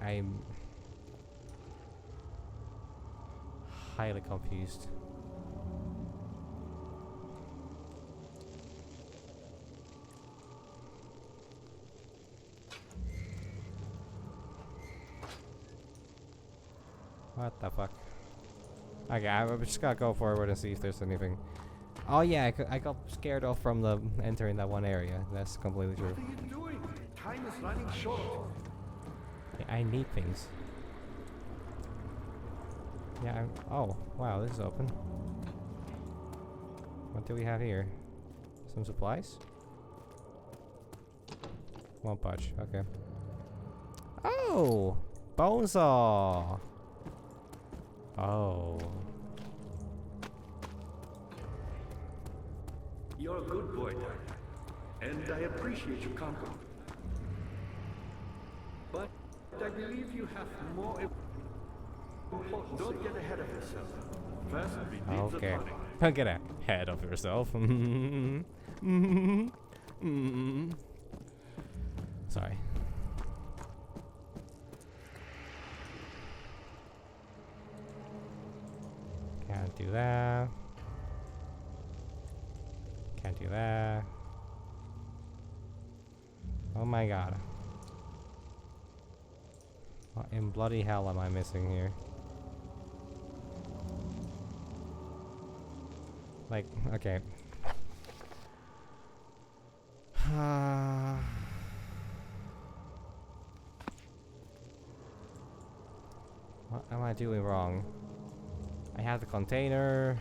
I'm highly confused. What the fuck? Okay, I'm just gonna go forward and see if there's anything. Oh yeah, I got scared off from the entering that one area. That's completely true. What are you doing? Time is running short. I need things. Yeah, oh, wow, this is open. What do we have here? Some supplies? One punch, okay. Oh! Bone saw! Oh. You're a good boy, Dad. And I appreciate your compliment. But I believe you have more important. Don't get ahead of yourself. First, we need Okay. the money. Don't get ahead of yourself. Sorry. Can't do that. Can't do that. Oh my god. What in bloody hell am I missing here? Like, okay. What am I doing wrong? I have the container.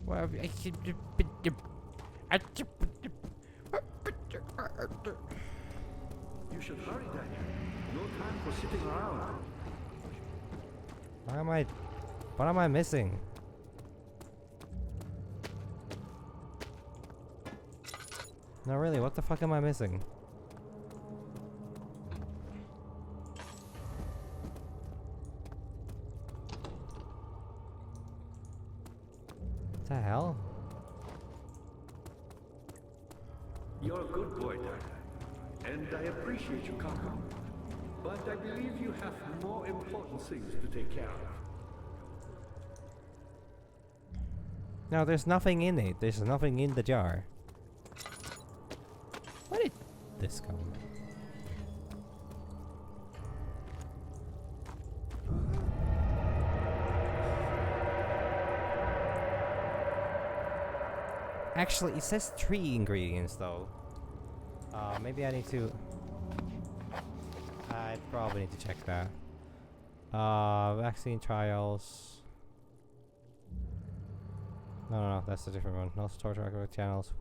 Well, You should hurry, Daniel. No time for sitting around. what am I missing? No, really, what the fuck am I missing? What the hell? You're a good boy, Dad, and I appreciate you coming. But I believe you have more important things to take care of. No, there's nothing in it. There's nothing in the jar. Where did this come? Actually, it says 3 ingredients though. Maybe I need to... I probably need to check that. Vaccine trials. No, that's a different one. No store tracker channels.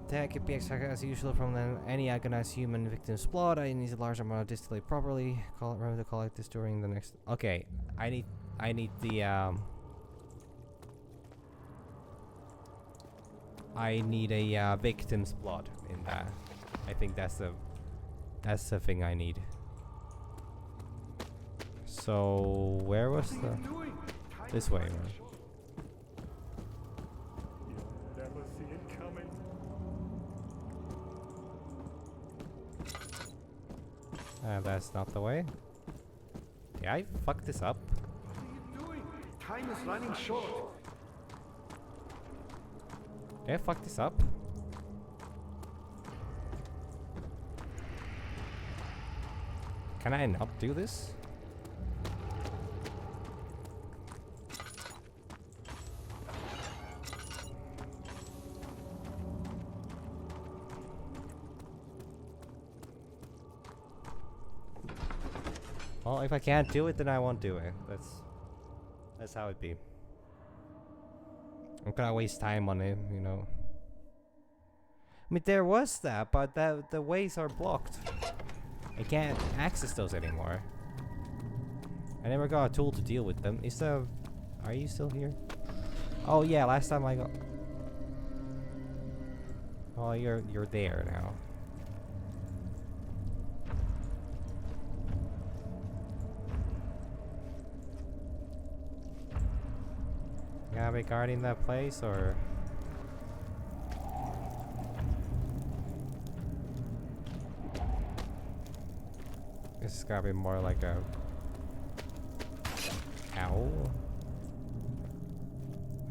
That could be extracted as usual from any agonized human victim's blood. I need a large amount of distillate properly. Remember to collect this during the next. Okay, I need the I need a victim's blood in that. I think that's the thing I need. So where was the? This way, right? Never see it coming. That's not the way. Did I fuck this up? What are you doing? Time is running short. Did I fuck this up? Can I not do this? Well, if I can't do it, then I won't do it. That's how it be. I'm gonna waste time on it, you know. I mean, there was that, but the ways are blocked. I can't access those anymore. I never got a tool to deal with them. Are you still here? Oh yeah, last time I got. Oh, you're there now. Gotta be guarding that place, or this is gotta be more like a owl.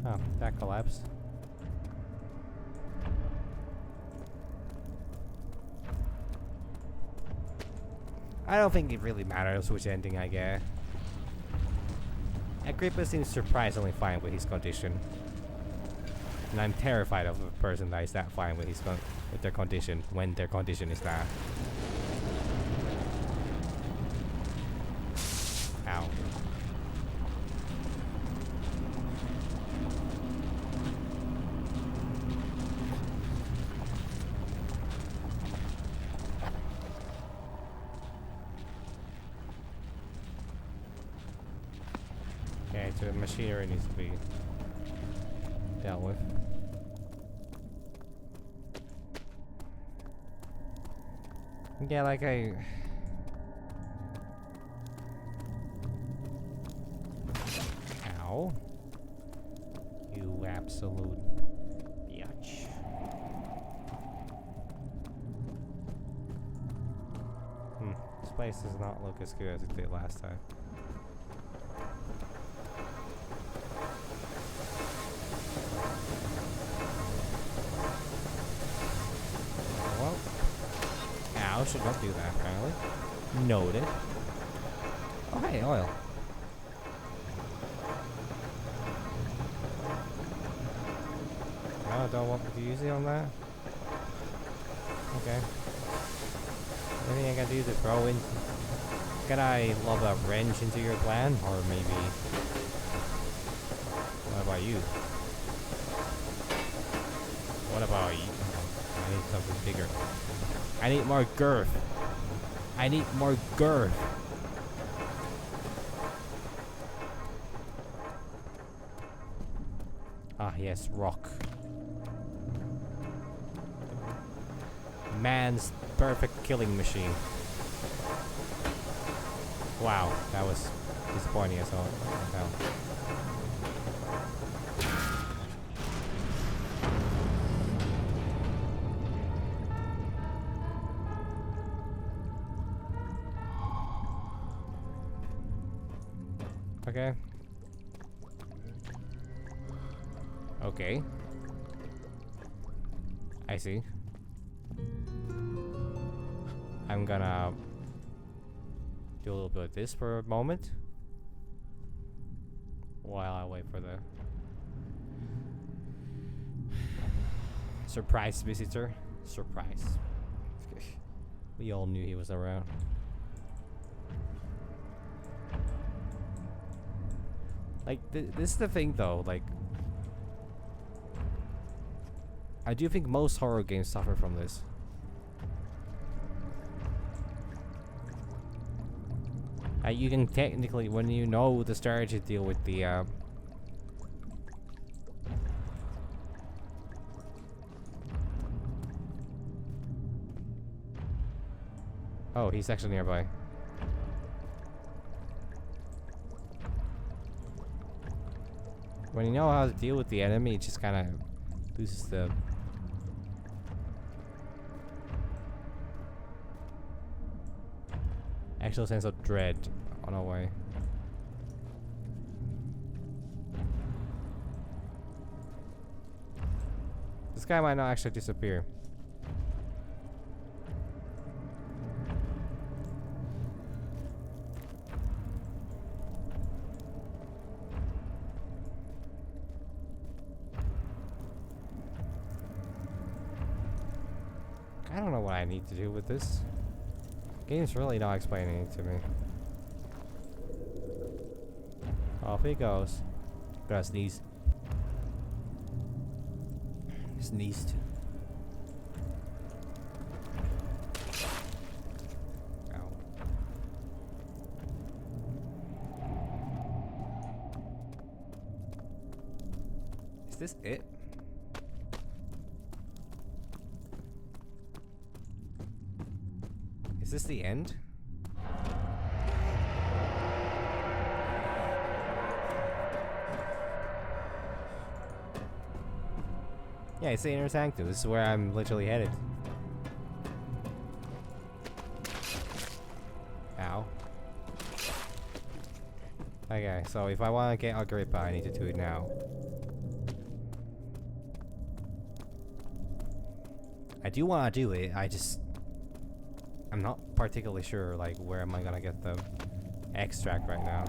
Oh, that collapsed. I don't think it really matters which ending I get. Agrippa seems surprisingly fine with his condition. And I'm terrified of a person that is that fine with with their condition when their condition is that. Ow. Okay, so the machinery needs to be dealt with. Yeah, like Ow. You absolute bitch. This place does not look as good as it did last time. Well, ow, should not do that apparently. Noted. Oh hey, oil. Oh, don't want me to use it on that? Okay. Anything I can do to throw in? Can I lob a wrench into your plan? Or maybe... What about you? What about you? I need something bigger. I need more girth. I need more girth. Ah, yes, rock. Man's perfect killing machine. Wow, that was disappointing as all hell. Okay. Okay. I see. I'm gonna do a little bit of this for a moment while I wait for the surprise visitor. Surprise. We all knew he was around. Like, this is the thing though, like, I do think most horror games suffer from this. You can technically, when you know the strategy to deal with the oh, he's actually nearby. When you know how to deal with the enemy, it just kind of loses the actual sense of dread on a way. This guy might not actually disappear. I don't know what I need to do with this. Game's really not explaining it to me. Off he goes. Gotta sneeze. Sneezed. Ow. Is this it? Is this the end? Yeah, it's the inner sanctum. This is where I'm literally headed. Ow. Okay, so if I want to get Agrippa, I need to do it now. I do want to do it, I'm not particularly sure, like, where am I gonna get the extract right now.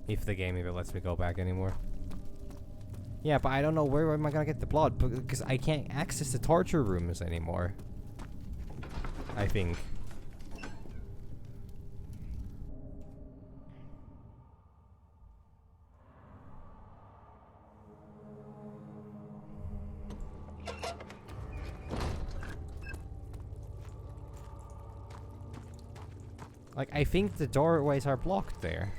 If the game even lets me go back anymore. Yeah, but I don't know where am I gonna get the blood, because I can't access the torture rooms anymore. I think. Like, I think the doorways are blocked there.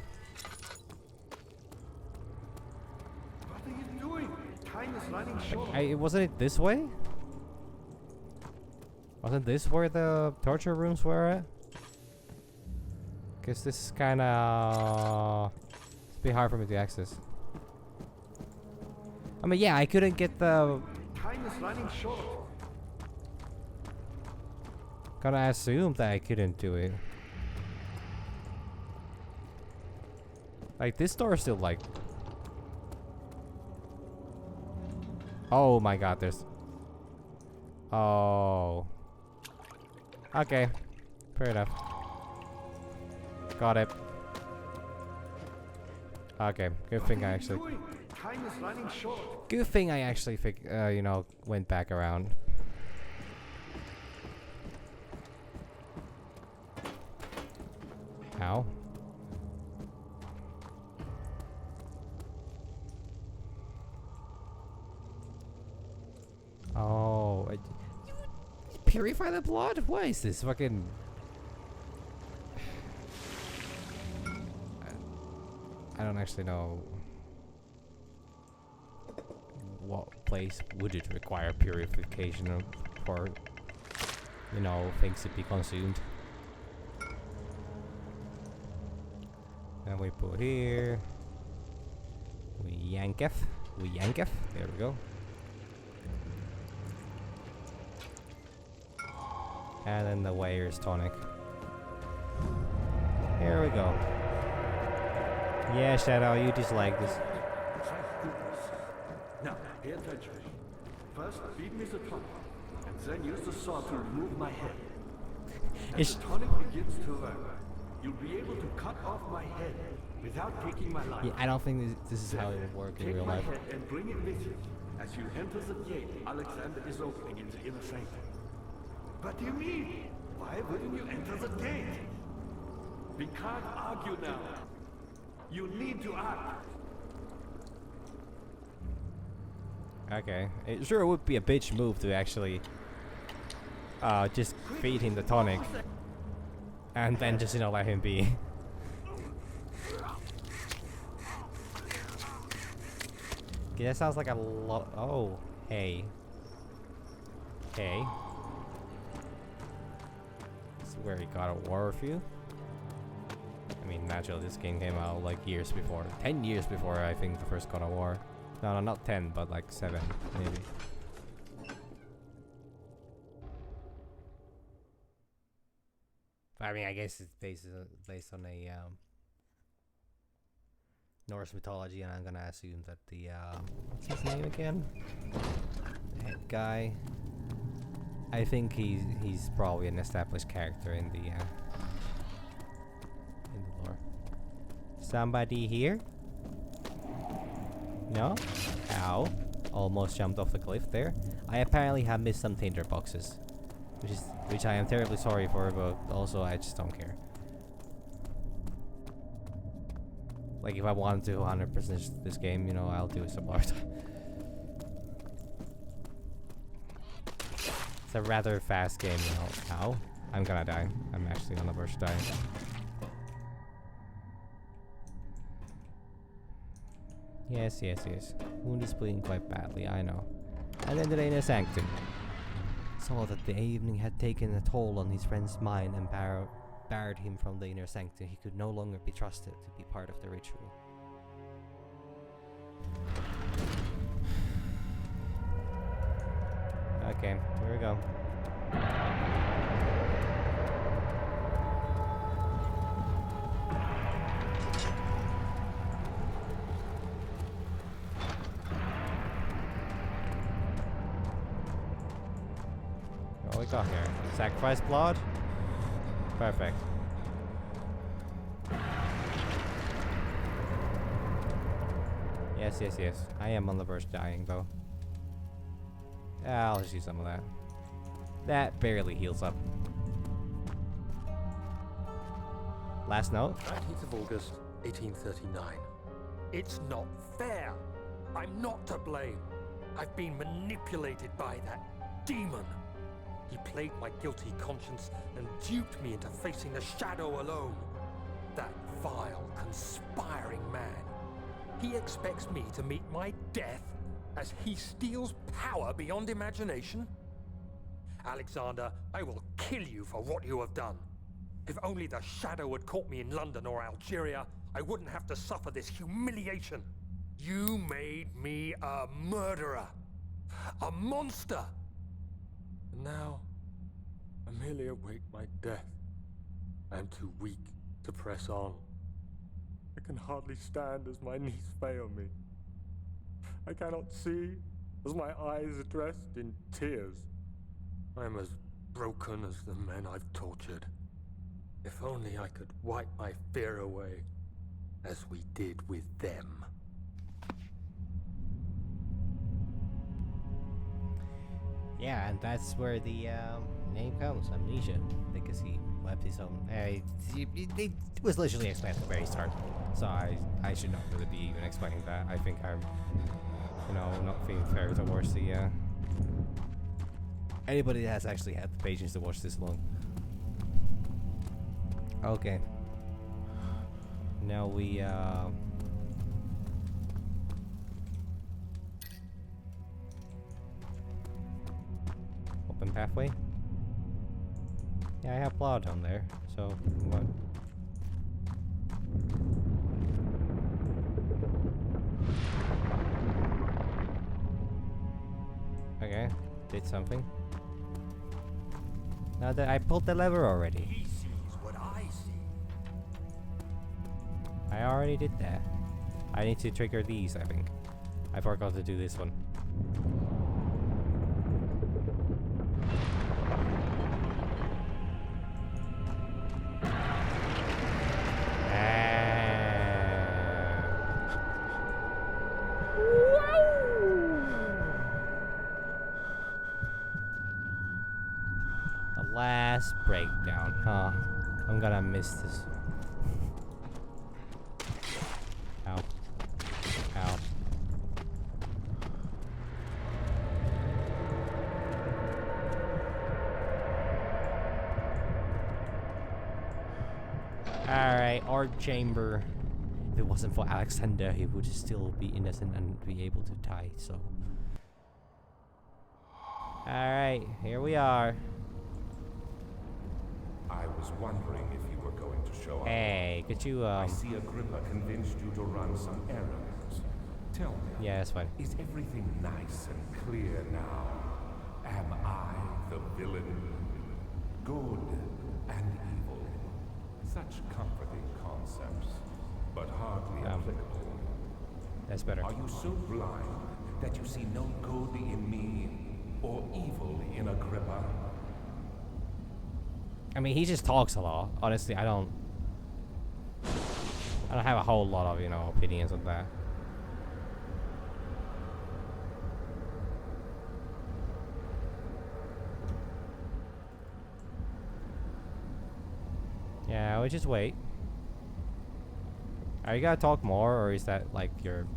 What are you doing? Time is running short. Wasn't it this way? Wasn't this where the torture rooms were at? Guess this is kinda... It's a bit hard for me to access. I mean, yeah, I couldn't get the... Time is running short. Gonna assume that I couldn't do it. Like, this door is still like... Oh my god, there's... Oh... Okay. Fair enough. Got it. Okay, good thing I actually... Time is running short. Good thing I actually, you know, went back around. Ow. Oh, purify the blood? What is this fucking... I don't actually know. what place would it require purification for, you know, things to be consumed? And we put here. We yanketh. There we go. And then the Weir's tonic. Here we go. Yeah, Shadow, you dislike this. Thank goodness. Now, pay attention. First, feed me the tonic, and then use the saw to remove my head. As the tonic begins to work, you'll be able to cut off my head without taking my life. Yeah, I don't think this is how it would work in real life. Take my head and bring it with you. As you enter the gate, Alexander is opening in the inner sanctum. What do you mean? Why wouldn't you enter the gate? We can't argue now. You need to act. Okay, it sure would be a bitch move to actually just feed him the tonic and then just, you know, let him be. Okay, that sounds like a lot. Oh, hey. Okay. This is where he got a war with you. I mean, naturally, this game came out like years before. 10 years before, I think, the first God of War. No, not 10, but like 7, maybe. I mean, I guess it's based on a Norse mythology, and I'm gonna assume that the what's his name again? The head guy. I think he's probably an established character in the lore. Somebody here? No? Ow. Almost jumped off the cliff there. I apparently have missed some tinder boxes. Which I am terribly sorry for, but also I just don't care. Like, if I wanted to 100% this game, you know, I'll do it some art. It's a rather fast game, you know. Ow. I'm gonna die. I'm actually on the verge of dying. Yes. Wound is bleeding quite badly, I know. And then the inner sanctum. Saw that the evening had taken a toll on his friend's mind and barred him from the inner sanctum. He could no longer be trusted to be part of the ritual. Okay, here we go. What we got here? Sacrifice blood? Perfect. Yes. I am on the verge of dying, though. I'll just use some of that. That barely heals up. Last note? 19th of August, 1839. It's not fair. I'm not to blame. I've been manipulated by that demon. He played my guilty conscience and duped me into facing the shadow alone. That vile, conspiring man. He expects me to meet my death as he steals power beyond imagination? Alexander, I will kill you for what you have done. If only the shadow had caught me in London or Algeria, I wouldn't have to suffer this humiliation. You made me a murderer. A monster. And now, I merely await my death. I am too weak to press on. I can hardly stand as my knees fail me. I cannot see as my eyes are dressed in tears. I am as broken as the men I've tortured. If only I could wipe my fear away, as we did with them. Yeah, and that's where the name comes, Amnesia, because he left his own. It was literally explained at the very start, so I should not really be even explaining that. I think I'm, you know, not being fair towards the anybody that has actually had the patience to watch this long. Okay. Now we halfway? Yeah, I have blood on there, so what? Okay, did something. Now that I pulled the lever already. He sees what I see. I already did that. I need to trigger these, I think. I forgot to do this one. The last breakdown, huh? I'm gonna miss this. Ow. Ow. Alright, Art Chamber. If it wasn't for Alexander, he would still be innocent and be able to die, so. Alright, here we are. I was wondering if you were going to show up. Hey, could you, I see Agrippa convinced you to run some errands. Tell me. yeah, that's fine. Is everything nice and clear now? Am I the villain? Good and evil. Such comforting concepts, but hardly applicable. That's better. Are you so blind that you see no good in me or evil in Agrippa? I mean, he just talks a lot. Honestly, I don't have a whole lot of, you know, opinions on that. Yeah, we just wait. Are you gonna talk more, or is that like your,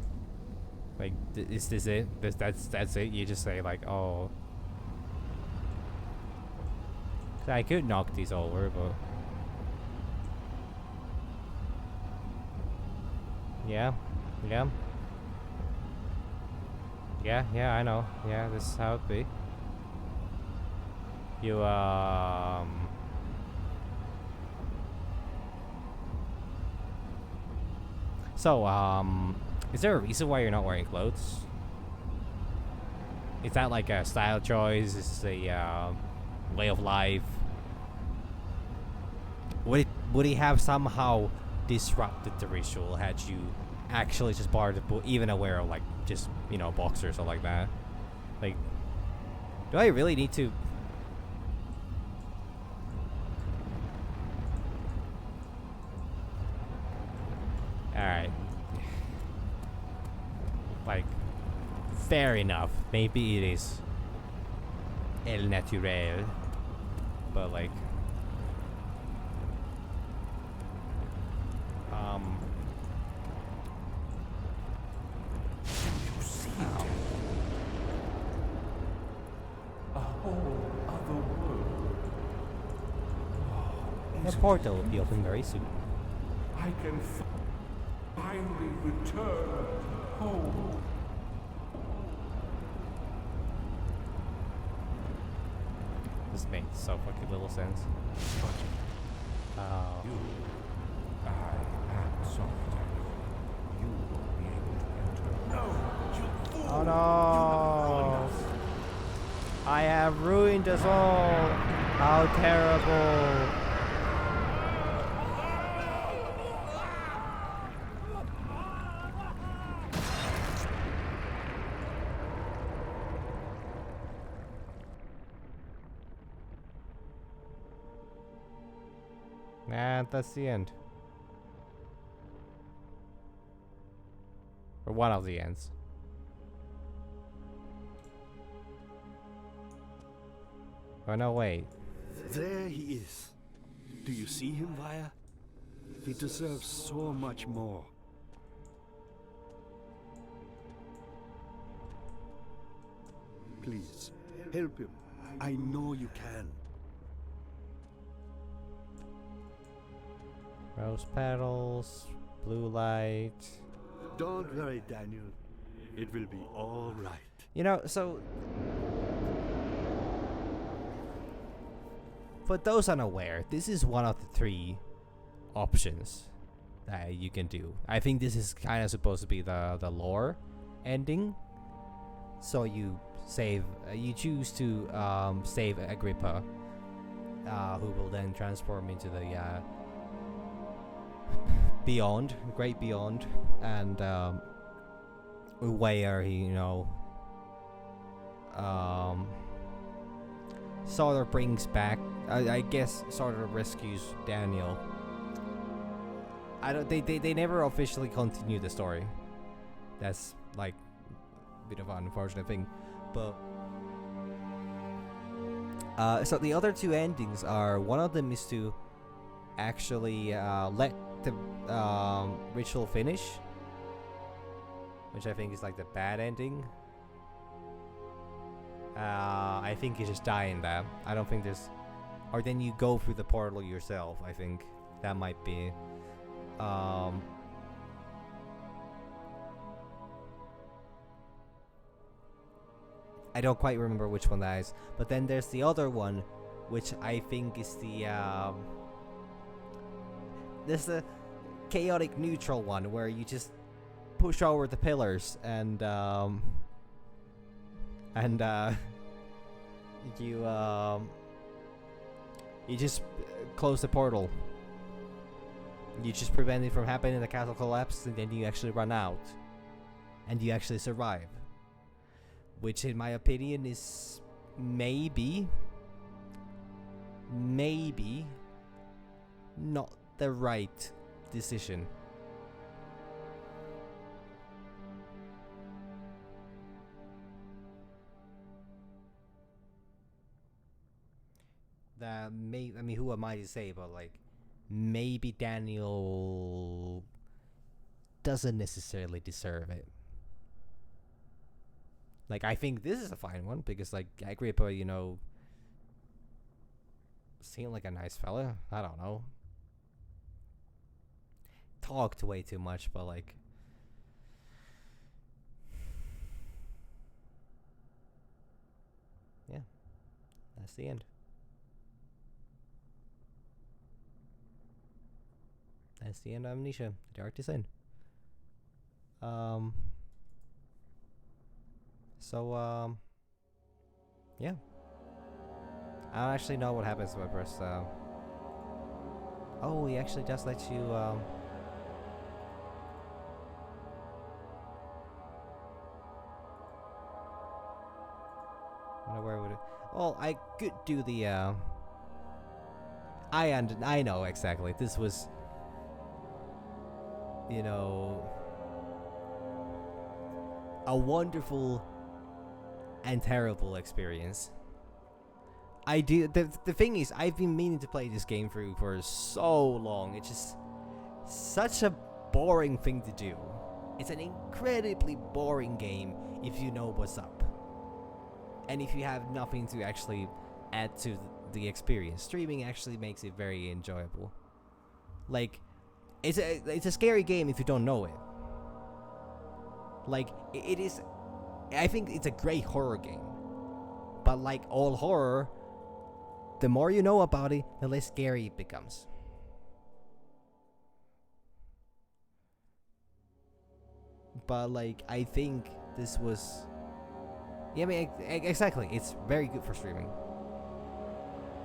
like, is this it? That's it? You just say like, oh. 'Cause I could knock these over, but yeah, yeah, yeah. I know. Yeah, this is how it be. You So, is there a reason why you're not wearing clothes? Is that like a style choice? Is it a way of life? Would he have somehow disrupted the ritual had you actually just barred the book, even aware of like just, you know, boxers or like that? Like, do I really need to? Alright. Like, fair enough. Maybe it is el natural. But like, You see it? A whole other world. the portal will be open very soon. I can finally return home. This makes so fucking little sense. Oh. I am sorry. You won't be able to enter. No, you fool! Oh no! I have ruined us all! How terrible! And that's the end. Or one of the ends. Oh no, wait. There he is. Do you see him, Vaya? He deserves so much more. Please, help him. I know you can. Rose petals, blue light. Don't worry, Daniel. It will be all right. You know, so for those unaware, this is one of the 3 options that you can do. I think this is kind of supposed to be the lore ending. So you save, you choose to save Agrippa, who will then transform into the beyond, great beyond, and where he, sort of brings back, I guess, sort of rescues Daniel. They never officially continue the story. That's like a bit of an unfortunate thing, but so the other 2 endings are, one of them is to actually let the ritual finish, which I think is like the bad ending. I think you just die in that. I don't think there's, or then you go through the portal yourself. I think that might be. I don't quite remember which one that is, but then there's the other one, which I think is there's the chaotic neutral one, where you just push over the pillars and you just close the portal. You just prevent it from happening, the castle collapse, and then you actually run out, and you actually survive. Which, in my opinion, is maybe not the right decision. I mean, who am I to say, but like, maybe Daniel doesn't necessarily deserve it. Like, I think this is a fine one, because like Agrippa, seemed like a nice fella. I don't know. Talked way too much, but like, yeah, that's the end. That's the end of Amnesia, The Dark Descent. Yeah. I don't actually know what happens when I press, oh, he actually does let you, wonder where would it... Well, I could do the, I know exactly. This was, a wonderful and terrible experience. The thing is, I've been meaning to play this game through for so long. It's just such a boring thing to do. It's an incredibly boring game if you know what's up, and if you have nothing to actually add to the experience. Streaming actually makes it very enjoyable. Like, it's a scary game if you don't know it. Like, it is. I think it's a great horror game, but like all horror, the more you know about it, the less scary it becomes. But like, I think this was, yeah, I mean, exactly. It's very good for streaming.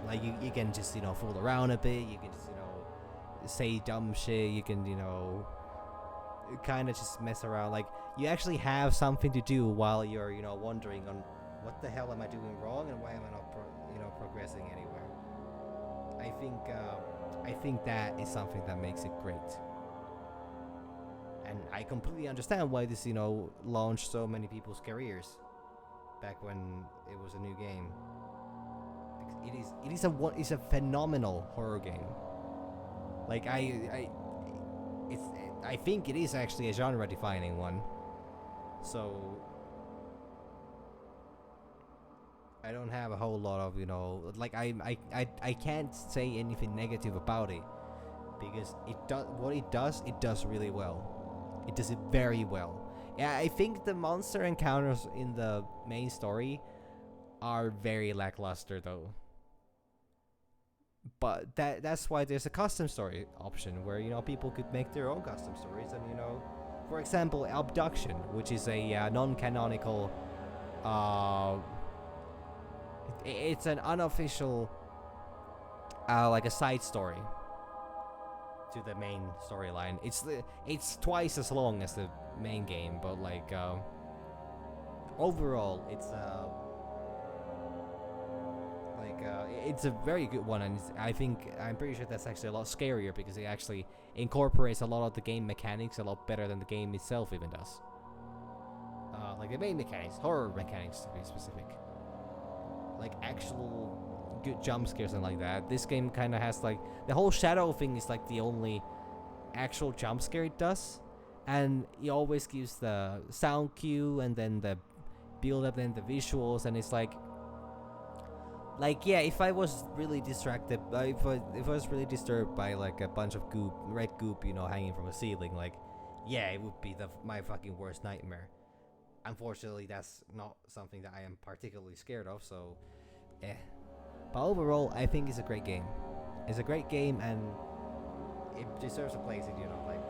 Like, you can just fool around a bit. You can just say dumb shit. You can kind of just mess around. Like, you actually have something to do while you're wondering on what the hell am I doing wrong and why am I not progressing anywhere. I think that is something that makes it great, and I completely understand why this launched so many people's careers back when it was a new game, because it's a phenomenal horror game. Like, I think it is actually a genre-defining one. So I don't have a whole lot of like, I can't say anything negative about it, because it does really well. It does it very well. Yeah, I think the monster encounters in the main story are very lackluster though. but that's why there's a custom story option where people could make their own custom stories, and for example, Abduction, which is a non-canonical, it's an unofficial, like a side story to the main storyline. It's twice as long as the main game, but like overall, it's a very good one, and I'm pretty sure that's actually a lot scarier because it actually incorporates a lot of the game mechanics a lot better than the game itself even does. Like the main mechanics, horror mechanics to be specific, like actual good jump scares and like that. This game kind of has like the whole shadow thing is like the only actual jump scare it does, and it always gives the sound cue and then the build up, then the visuals, and it's like yeah, if I was really distracted, if I was really disturbed by like a bunch of red goop, hanging from a ceiling, like, yeah, it would be my fucking worst nightmare. Unfortunately, that's not something that I am particularly scared of, so, But overall, I think it's a great game. It's a great game, and it deserves a place in, like,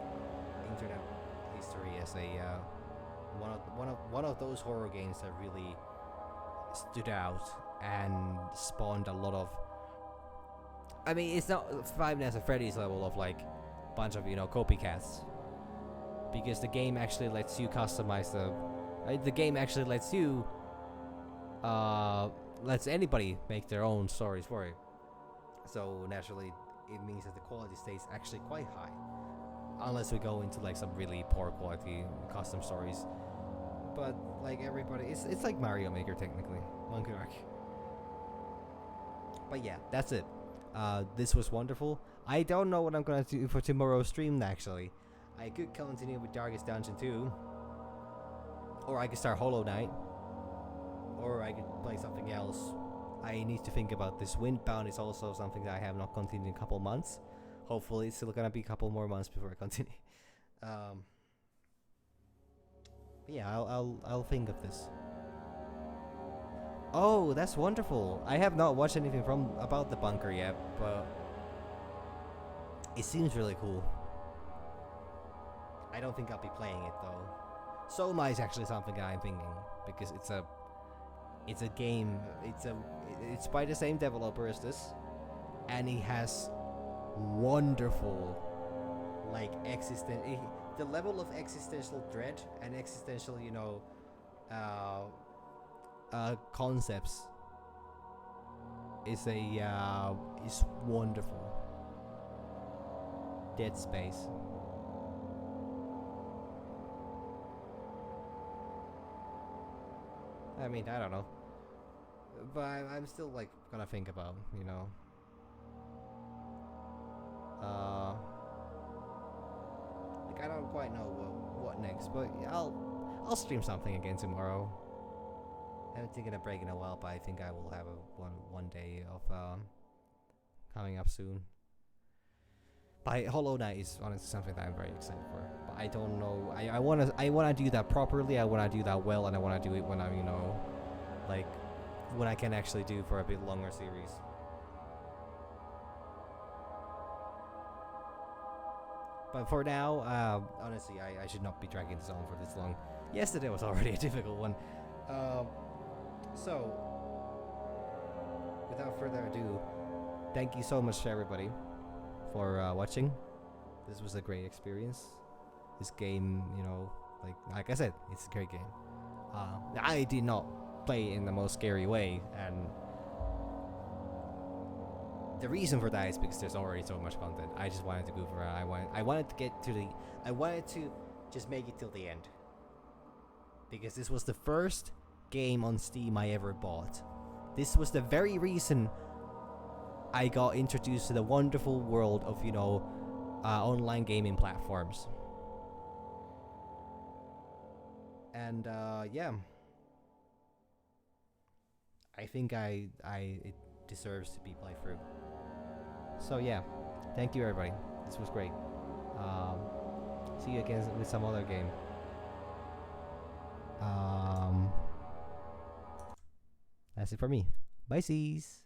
internet history as a one of those horror games that really stood out and spawned a lot of. I mean, it's not Five Nights at Freddy's level of like bunch of copycats, because the game actually lets you customize the game actually lets you lets anybody make their own stories for it. So naturally, it means that the quality stays actually quite high, unless we go into like some really poor quality custom stories. But like everybody, it's like Mario Maker technically, one could argue. But yeah, that's it. This was wonderful. I don't know what I'm gonna do for tomorrow's stream actually. I could continue with Darkest Dungeon 2, or I could start Hollow Knight, or I could play something else. I need to think about this. Windbound is also something that I have not continued in a couple months. Hopefully it's still gonna be a couple more months before I continue. Yeah, I'll think of this. Oh, that's wonderful. I have not watched anything about the bunker yet, but it seems really cool. I don't think I'll be playing it though. Soma is actually something that I'm thinking, because it's a game. It's by the same developer as this, and it has wonderful like the level of existential dread and existential concepts is is wonderful. Dead Space. I mean, I don't know, but I'm still like gonna think about like I don't quite know what next, but I'll stream something again tomorrow. I haven't taken a break in a while, but I think I will have one day of coming up soon. But Hollow Knight is honestly something that I'm very excited for. But I don't know. I wanna do that properly. I wanna do that well, and I wanna do it when I'm like when I can actually do for a bit longer series. But for now, honestly, I should not be dragging this on for this long. Yesterday was already a difficult one. So, without further ado, thank you so much to everybody for watching. This was a great experience. This game, like I said, it's a great game. I did not play in the most scary way, and the reason for that is because there's already so much content. I just wanted to goof around. I wanted to just make it till the end, because this was the first game on Steam I ever bought. This was the very reason I got introduced to the wonderful world of online gaming platforms. And yeah, I think it deserves to be played through. So yeah, thank you everybody. This was great. See you again with some other game. That's it for me. Bye, sees.